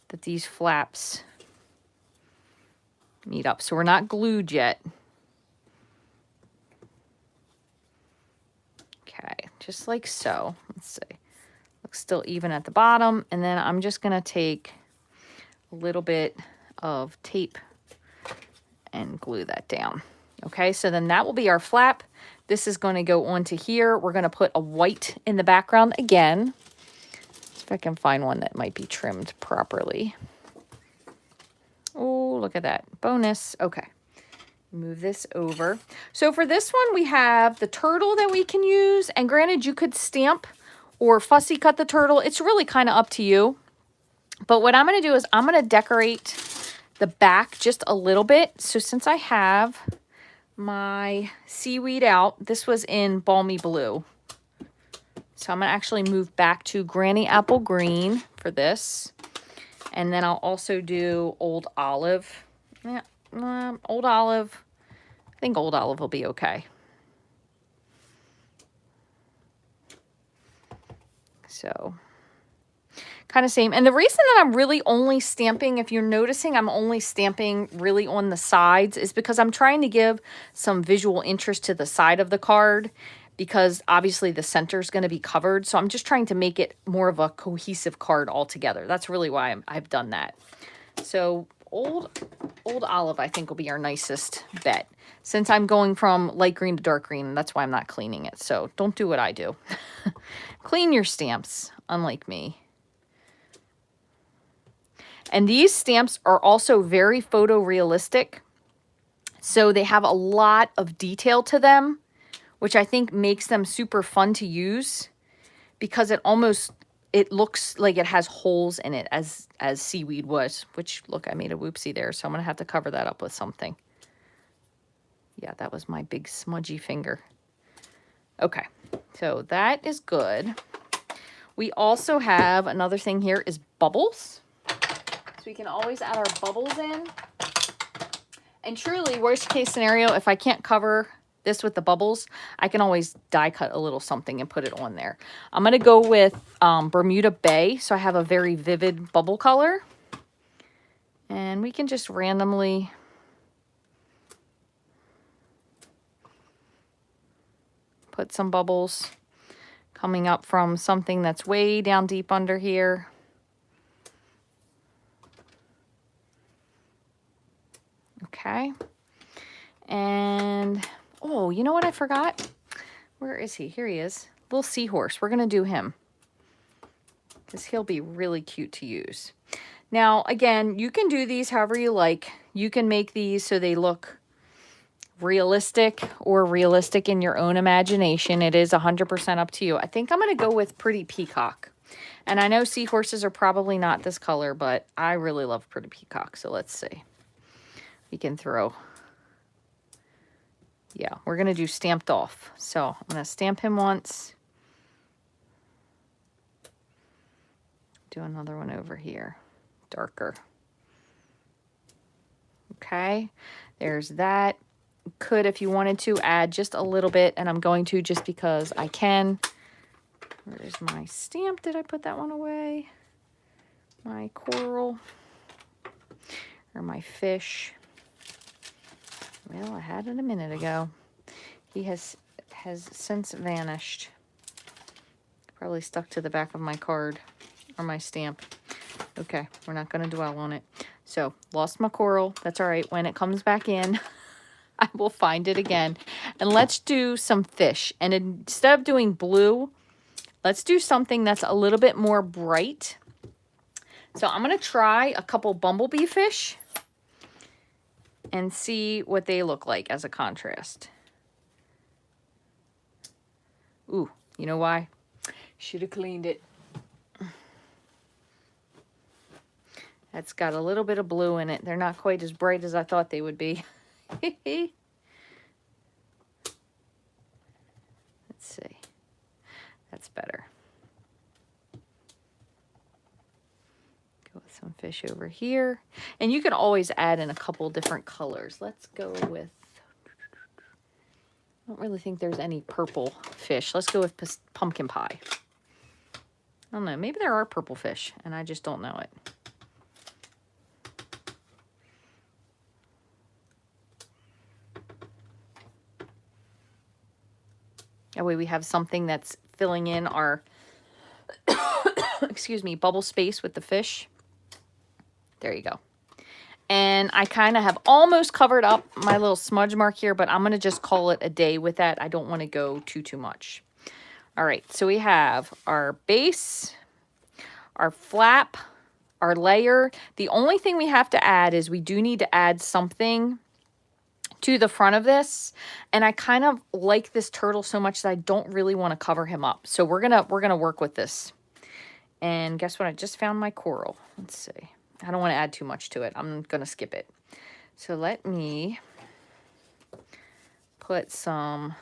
that these flaps meet up. So we're not glued yet. Okay, just like so. Let's see. Looks still even at the bottom. And then I'm just going to take a little bit of tape and glue that down. Okay, so then that will be our flap. This is going to go onto here. We're going to put a white in the background again. If I can find one that might be trimmed properly. Oh, look at that. Bonus. Okay. Move this over. So for this one, we have the turtle that we can use. And granted, you could stamp or fussy cut the turtle. It's really kind of up to you. But what I'm going to do is I'm going to decorate the back just a little bit. So since I have my seaweed out, this was in balmy blue. So I'm going to actually move back to Granny Apple Green for this. And then I'll also do Old Olive. Yeah. Old Olive. I think Old Olive will be okay. So, kind of same. And the reason that I'm really only stamping, if you're noticing, I'm only stamping really on the sides is because I'm trying to give some visual interest to the side of the card because obviously the center is going to be covered. So I'm just trying to make it more of a cohesive card altogether. That's really why I've done that. So Old Olive, I think, will be our nicest bet. Since I'm going from light green to dark green, that's why I'm not cleaning it. So don't do what I do. Clean your stamps, unlike me. And these stamps are also very photorealistic. So they have a lot of detail to them, which I think makes them super fun to use because it looks like it has holes in it as seaweed was, which, look, I made a whoopsie there, so I'm going to have to cover that up with something. Yeah, that was my big smudgy finger. Okay, so that is good. We also have another thing here is bubbles. So we can always add our bubbles in. And truly, worst case scenario, if I can't cover this with the bubbles, I can always die cut a little something and put it on there. I'm going to go with Bermuda Bay, so I have a very vivid bubble color. And we can just randomly put some bubbles coming up from something that's way down deep under here. Okay. And, oh, you know what I forgot? Where is he? Here he is. Little seahorse. We're going to do him because he'll be really cute to use. Now, again, you can do these however you like. You can make these so they look realistic or realistic in your own imagination. It is 100% up to you. I think I'm going to go with Pretty Peacock. And I know seahorses are probably not this color, but I really love Pretty Peacock. So let's see. We can throw. Yeah, we're going to do stamped off. So I'm going to stamp him once. Do another one over here. Darker. Okay, there's that. Could, if you wanted to, add just a little bit, and I'm going to just because I can. Where's my stamp? Did I put that one away? My coral or my fish? Well, I had it a minute ago. He has since vanished. Probably stuck to the back of my card or my stamp. Okay, we're not going to dwell on it. So, lost my coral. That's all right. When it comes back in, I will find it again. And let's do some fish. And instead of doing blue, let's do something that's a little bit more bright. So I'm going to try a couple bumblebee fish and see what they look like as a contrast. Ooh, you know why? Should have cleaned it. That's got a little bit of blue in it. They're not quite as bright as I thought they would be. Let's see. That's better. Go with some fish over here. And you can always add in a couple different colors. Let's go with, I don't really think there's any purple fish. Let's go with pumpkin pie. I don't know. Maybe there are purple fish and I just don't know it. That way we have something that's filling in our, excuse me, bubble space with the fish. There you go. And I kind of have almost covered up my little smudge mark here, but I'm going to just call it a day with that. I don't want to go too much. All right, so we have our base, our flap, our layer. The only thing we have to add is we do need to add something to the front of this, and I kind of like this turtle so much that I don't really want to cover him up. So we're gonna work with this. And guess what? I just found my coral. Let's see. I don't want to add too much to it. I'm gonna skip it. So let me put some,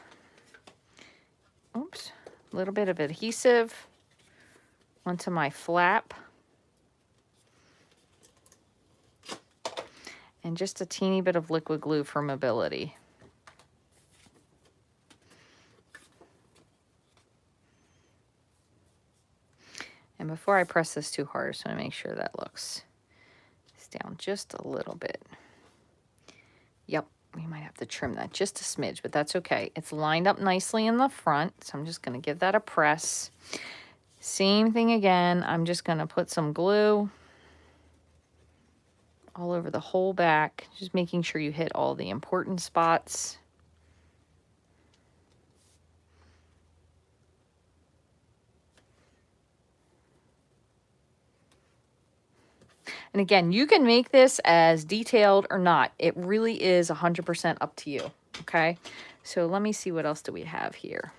oops, a little bit of adhesive onto my flap. And just a teeny bit of liquid glue for mobility. And before I press this too hard, I just want to make sure that looks down just a little bit. Yep, we might have to trim that just a smidge, but that's okay. It's lined up nicely in the front, so I'm just going to give that a press. Same thing again. I'm just going to put some glue all over the whole back, just making sure you hit all the important spots. And again, you can make this as detailed or not. It really is 100% up to you, okay? So let me see, what else do we have here?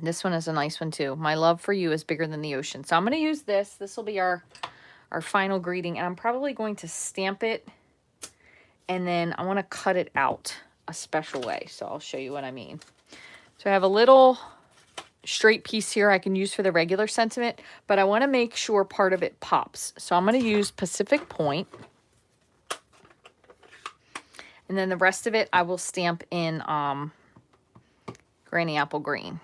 This one is a nice one too. My love for you is bigger than the ocean. So I'm going to use this. This will be our final greeting, and I'm probably going to stamp it, and then I want to cut it out a special way. So I'll show you what I mean. So I have a little straight piece here I can use for the regular sentiment, but I want to make sure part of it pops. So I'm going to use Pacific Point, and then the rest of it I will stamp in Granny Apple Green.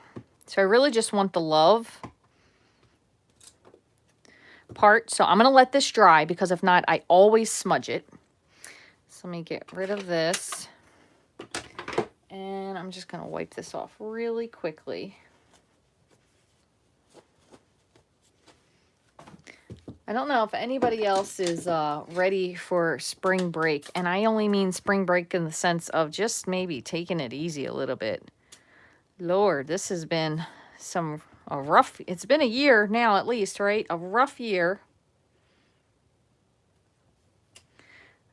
So I really just want the love part. So I'm going to let this dry, because if not, I always smudge it. So let me get rid of this. And I'm just going to wipe this off really quickly. I don't know if anybody else is ready for spring break. And I only mean spring break in the sense of just maybe taking it easy a little bit. Lord, this has been a rough, it's been a year now at least, right? A rough year.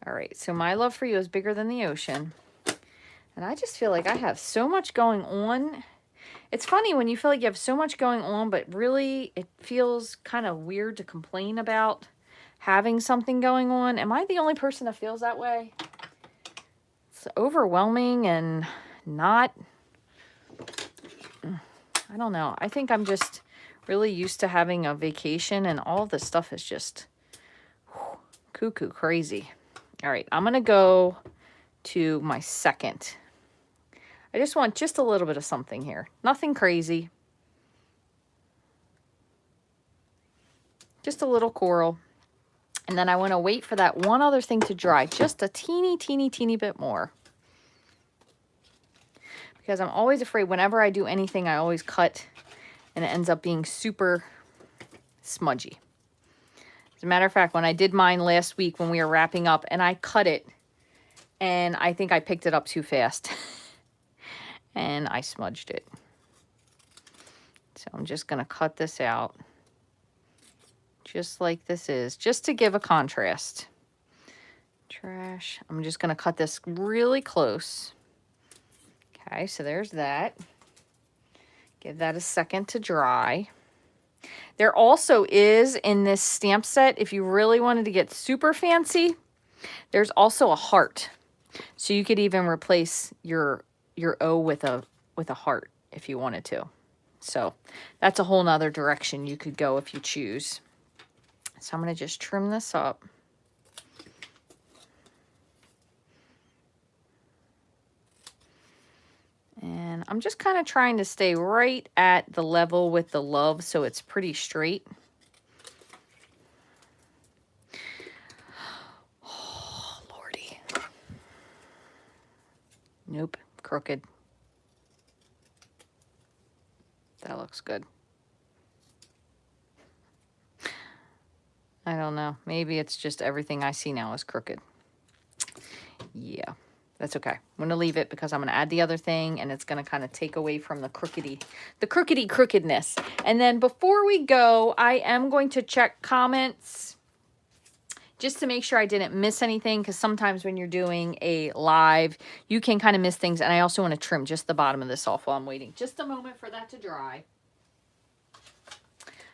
All right, so my love for you is bigger than the ocean. And I just feel like I have so much going on. It's funny when you feel like you have so much going on, but really it feels kind of weird to complain about having something going on. Am I the only person that feels that way? It's overwhelming and not... I don't know. I think I'm just really used to having a vacation, and all this stuff is just cuckoo crazy. All right, I'm going to go to my second. I just want just a little bit of something here. Nothing crazy. Just a little coral. And then I want to wait for that one other thing to dry. Just a teeny bit more. Because I'm always afraid whenever I do anything, I always cut and it ends up being super smudgy. As a matter of fact, when I did mine last week when we were wrapping up, and I cut it, and I think I picked it up too fast. And I smudged it. So I'm just going to cut this out. Just like this is, just to give a contrast. Trash. I'm just going to cut this really close. Okay, so there's that. Give that a second to dry. There also is in this stamp set, if you really wanted to get super fancy, there's also a heart. So you could even replace your O with a heart if you wanted to. So that's a whole nother direction you could go if you choose. So I'm going to just trim this up. And I'm just kind of trying to stay right at the level with the love so it's pretty straight. Oh, Lordy. Nope, crooked. That looks good. I don't know. Maybe it's just everything I see now is crooked. Yeah, that's okay. I'm going to leave it because I'm going to add the other thing and it's going to kind of take away from the crookedy crookedness. And then before we go, I am going to check comments just to make sure I didn't miss anything, because sometimes when you're doing a live, you can kind of miss things. And I also want to trim just the bottom of this off while I'm waiting. Just a moment for that to dry.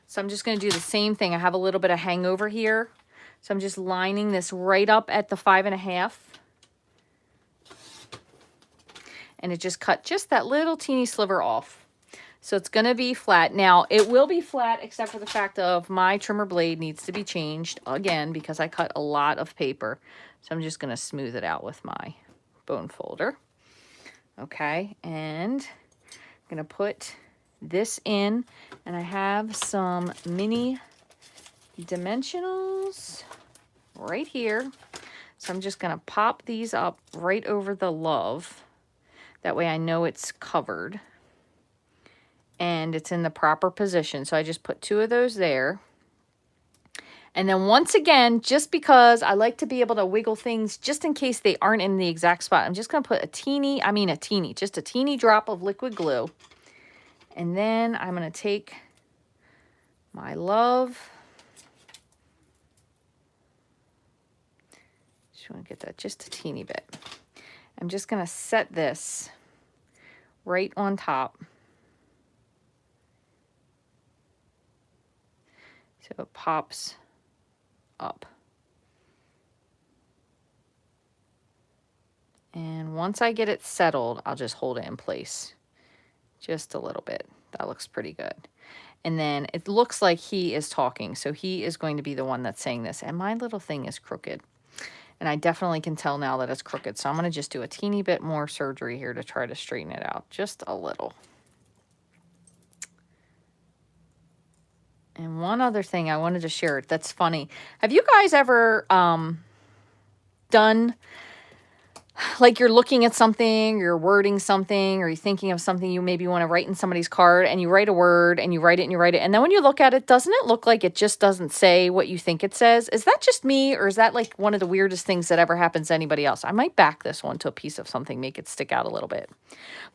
So I'm just going to do the same thing. I have a little bit of hangover here. So I'm just lining this right up at the 5.5. And it just cut just that little teeny sliver off. So it's going to be flat. Now, it will be flat except for the fact of my trimmer blade needs to be changed again because I cut a lot of paper. So I'm just going to smooth it out with my bone folder. Okay, and I'm going to put this in, and I have some mini dimensionals right here. So I'm just going to pop these up right over the love. That way I know it's covered and it's in the proper position. So I just put 2 of those there. And then once again, just because I like to be able to wiggle things just in case they aren't in the exact spot, I'm just going to put just a teeny drop of liquid glue. And then I'm going to take my love. Just want to get that just a teeny bit. I'm just going to set this right on top. So it pops up. And once I get it settled, I'll just hold it in place just a little bit. That looks pretty good. And then it looks like he is talking. So he is going to be the one that's saying this. And my little thing is crooked. And I definitely can tell now that it's crooked. So I'm going to just do a teeny bit more surgery here to try to straighten it out. Just a little. And one other thing I wanted to share that's funny. Have you guys ever done, like you're looking at something, you're wording something, or you're thinking of something you maybe want to write in somebody's card, and you write a word, and you write it, and you write it, and then when you look at it, doesn't it look like it just doesn't say what you think it says? Is that just me, or is that like one of the weirdest things that ever happens to anybody else? I might back this one to a piece of something, make it stick out a little bit.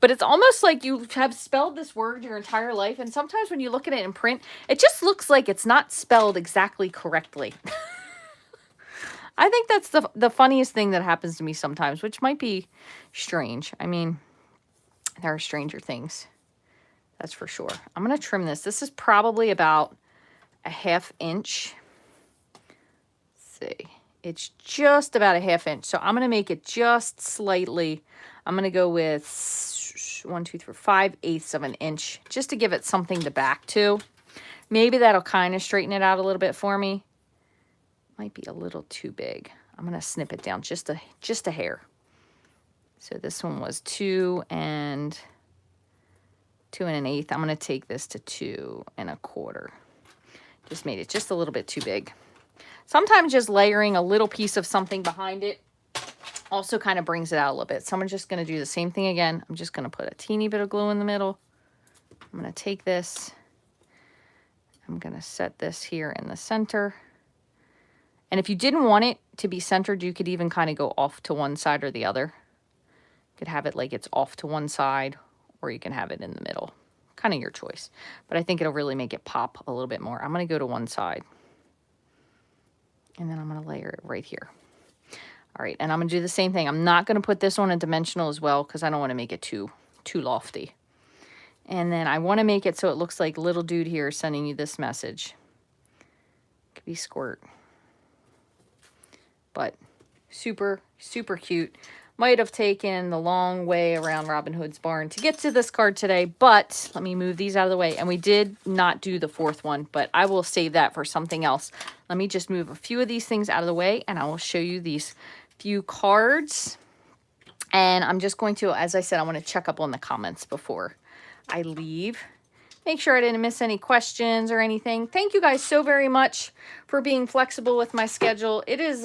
But it's almost like you have spelled this word your entire life, and sometimes when you look at it in print, it just looks like it's not spelled exactly correctly. I think that's the funniest thing that happens to me sometimes, which might be strange. I mean, there are stranger things. That's for sure. I'm going to trim this. This is probably about a 1/2 inch. Let's see. It's just about a 1/2 inch. So I'm going to make it just slightly. I'm going to go with 5/8 of an inch just to give it something to back to. Maybe that'll kind of straighten it out a little bit for me. Might be a little too big. I'm going to snip it down just a hair. So this one was 2 1/8. I'm going to take this to 2 1/4. Just made it just a little bit too big. Sometimes just layering a little piece of something behind it also kind of brings it out a little bit. So I'm just going to do the same thing again. I'm just going to put a teeny bit of glue in the middle. I'm going to take this. I'm going to set this here in the center. And if you didn't want it to be centered, you could even kind of go off to one side or the other. You could have it like it's off to one side, or you can have it in the middle. Kind of your choice. But I think it'll really make it pop a little bit more. I'm going to go to one side. And then I'm going to layer it right here. All right, and I'm going to do the same thing. I'm not going to put this on a dimensional as well because I don't want to make it too lofty. And then I want to make it so it looks like little dude here is sending you this message. Could be Squirt. But super, super cute. Might have taken the long way around Robin Hood's barn to get to this card today, but let me move these out of the way. And we did not do the fourth one, but I will save that for something else. Let me just move a few of these things out of the way, and I will show you these few cards. And I'm just going to, as I said, I want to check up on the comments before I leave. Make sure I didn't miss any questions or anything. Thank you guys so very much for being flexible with my schedule. It is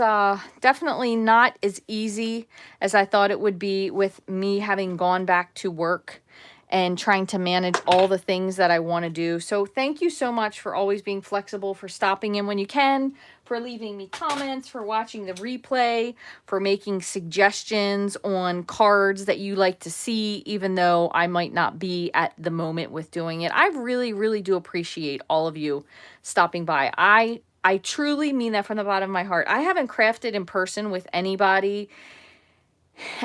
definitely not as easy as I thought it would be with me having gone back to work and trying to manage all the things that I want to do. So thank you so much for always being flexible, for stopping in when you can, for leaving me comments, for watching the replay, for making suggestions on cards that you like to see, even though I might not be at the moment with doing it. I really, really do appreciate all of you stopping by. I truly mean that from the bottom of my heart. I haven't crafted in person with anybody,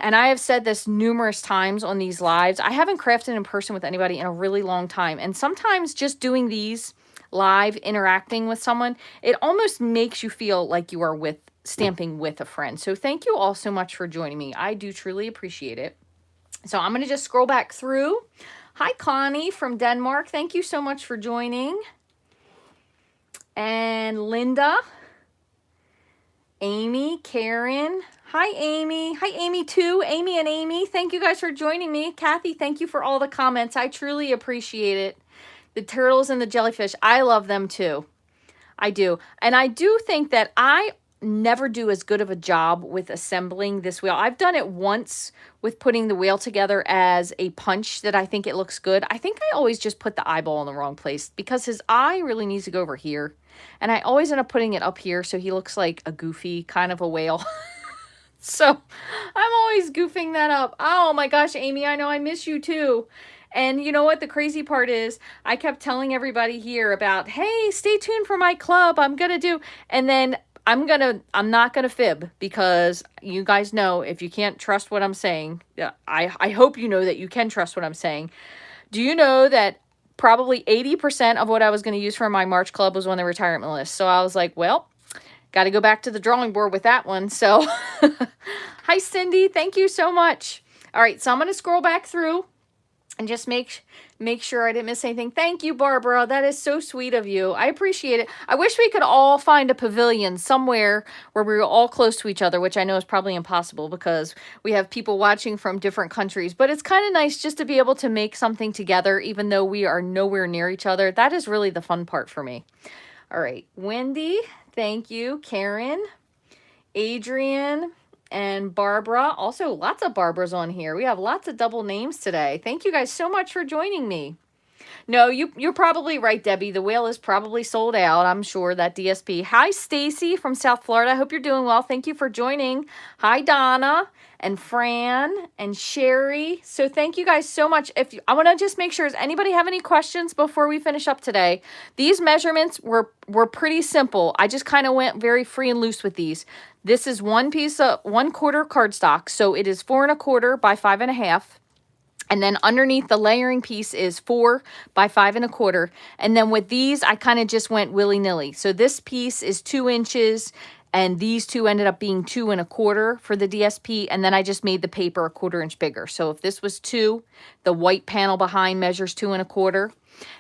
and I have said this numerous times on these lives. I haven't crafted in person with anybody in a really long time. And sometimes just doing these live, interacting with someone, it almost makes you feel like you are stamping with a friend. So thank you all so much for joining me. I do truly appreciate it. So I'm going to just scroll back through. Hi, Connie from Denmark. Thank you so much for joining. And Linda, Amy, Karen. Hi, Amy. Hi, Amy, too. Amy and Amy, thank you guys for joining me. Kathy, thank you for all the comments. I truly appreciate it. The turtles and the jellyfish, I love them, too. I do. And I do think that I never do as good of a job with assembling this wheel. I've done it once with putting the wheel together as a punch that I think it looks good. I think I always just put the eyeball in the wrong place because his eye really needs to go over here. And I always end up putting it up here so he looks like a goofy kind of a whale. So I'm always goofing that up. Oh my gosh, Amy, I know I miss you too. And you know what the crazy part is? I kept telling everybody here about, hey, stay tuned for my club. I'm going to do, and then I'm not going to fib, because you guys know if you can't trust what I'm saying, I hope you know that you can trust what I'm saying. Do you know that probably 80% of what I was going to use for my March club was on the retirement list? So I was like, well, got to go back to the drawing board with that one. So hi, Cindy. Thank you so much. All right. So I'm going to scroll back through and just make sure I didn't miss anything. Thank you, Barbara. That is so sweet of you. I appreciate it. I wish we could all find a pavilion somewhere where we were all close to each other, which I know is probably impossible because we have people watching from different countries. But it's kind of nice just to be able to make something together, even though we are nowhere near each other. That is really the fun part for me. All right. Wendy, thank you. Karen, Adrian, and Barbara. Also, lots of Barbaras on here. We have lots of double names today. Thank you guys so much for joining me. No, you're probably right, Debbie. The whale is probably sold out, I'm sure, that DSP. Hi, Stacy from South Florida. I hope you're doing well. Thank you for joining. Hi, Donna and Fran and Sherry. So thank you guys so much. I want to just make sure, does anybody have any questions before we finish up today? These measurements were pretty simple. I just kind of went very free and loose with these. This is one piece of 1/4 cardstock. So it is 4 1/4 by 5 1/2. And then underneath the layering piece is 4 by 5 1/4. And then with these, I kind of just went willy-nilly. So this piece is 2 inches, and these two ended up being 2 1/4 for the DSP. And then I just made the paper a 1/4 inch bigger. So if this was 2, the white panel behind measures 2 1/4.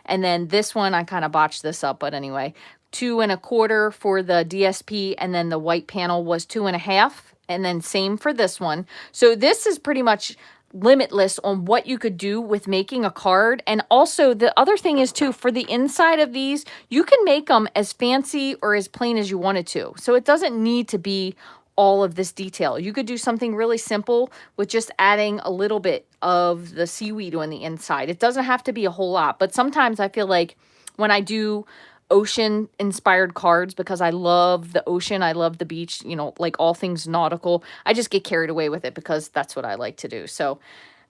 And then this one, I kind of botched this up, but anyway, 2 1/4 for the DSP. And then the white panel was 2 1/2. And then same for this one. So this is pretty much limitless on what you could do with making a card. And also the other thing is too, for the inside of these, you can make them as fancy or as plain as you wanted to. So it doesn't need to be all of this detail. You could do something really simple with just adding a little bit of the seaweed on the inside. It doesn't have to be a whole lot, but sometimes I feel like when I do ocean inspired cards, because I love the ocean, I love the beach, you know, like all things nautical, I just get carried away with it because that's what I like to do. So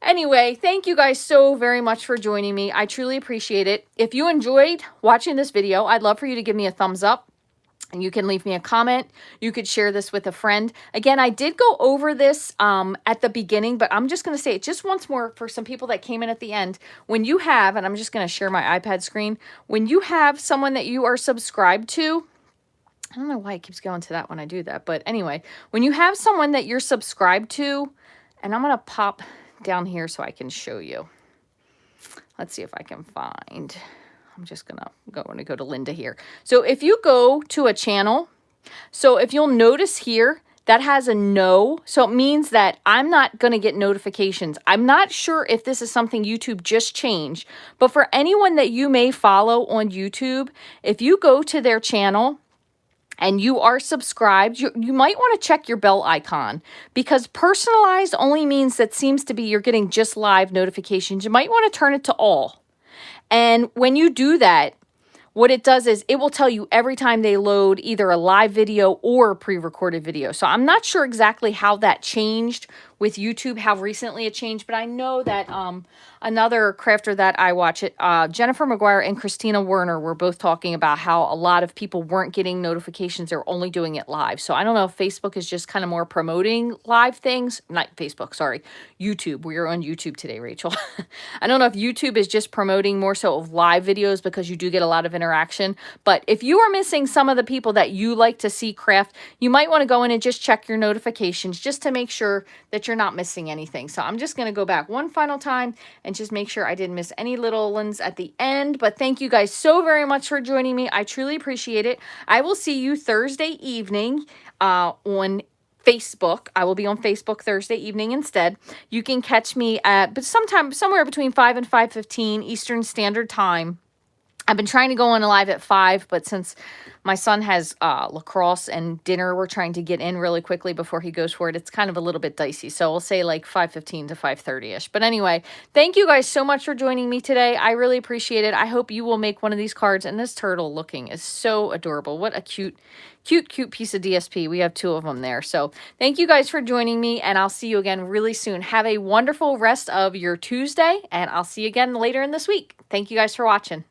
anyway, thank you guys so very much for joining me. I truly appreciate it. If you enjoyed watching this video, I'd love for you to give me a thumbs up. And you can leave me a comment. You could share this with a friend. Again, I did go over this at the beginning, but I'm just going to say it just once more for some people that came in at the end. When you have, and I'm just going to share my iPad screen, when you have someone that you are subscribed to, I don't know why it keeps going to that when I do that, but anyway, when you have someone that you're subscribed to, and I'm going to pop down here so I can show you. Let's see if I can find... I'm just going to go to Linda here. So if you go to a channel, so if you'll notice here, that has a no. So it means that I'm not going to get notifications. I'm not sure if this is something YouTube just changed, but for anyone that you may follow on YouTube, if you go to their channel and you are subscribed, you might want to check your bell icon, because personalized only means that seems to be you're getting just live notifications. You might want to turn it to all. And when you do that, what it does is it will tell you every time they load either a live video or a pre-recorded video. So I'm not sure exactly how that changed with YouTube, how recently it changed, but I know that another crafter that I watch, Jennifer McGuire and Christina Werner were both talking about how a lot of people weren't getting notifications. They're only doing it live. So I don't know if Facebook is just kind of more promoting live things. Not Facebook, sorry. YouTube. We're on YouTube today, Rachel. I don't know if YouTube is just promoting more so of live videos, because you do get a lot of interaction. But if you are missing some of the people that you like to see craft, you might want to go in and just check your notifications just to make sure that you're not missing anything. So I'm just going to go back one final time and just make sure I didn't miss any little ones at the end. But thank you guys so very much for joining me. I truly appreciate it. I will see you Thursday evening on Facebook. I will be on Facebook Thursday evening instead. You can catch me at somewhere between 5 and 5:15 Eastern Standard Time. I've been trying to go on live at 5, but since my son has lacrosse and dinner we're trying to get in really quickly before he goes for it, it's kind of a little bit dicey. So we'll say like 5:15 to 5:30-ish. But anyway, thank you guys so much for joining me today. I really appreciate it. I hope you will make one of these cards. And this turtle looking is so adorable. What a cute piece of DSP. We have 2 of them there. So thank you guys for joining me, and I'll see you again really soon. Have a wonderful rest of your Tuesday, and I'll see you again later in this week. Thank you guys for watching.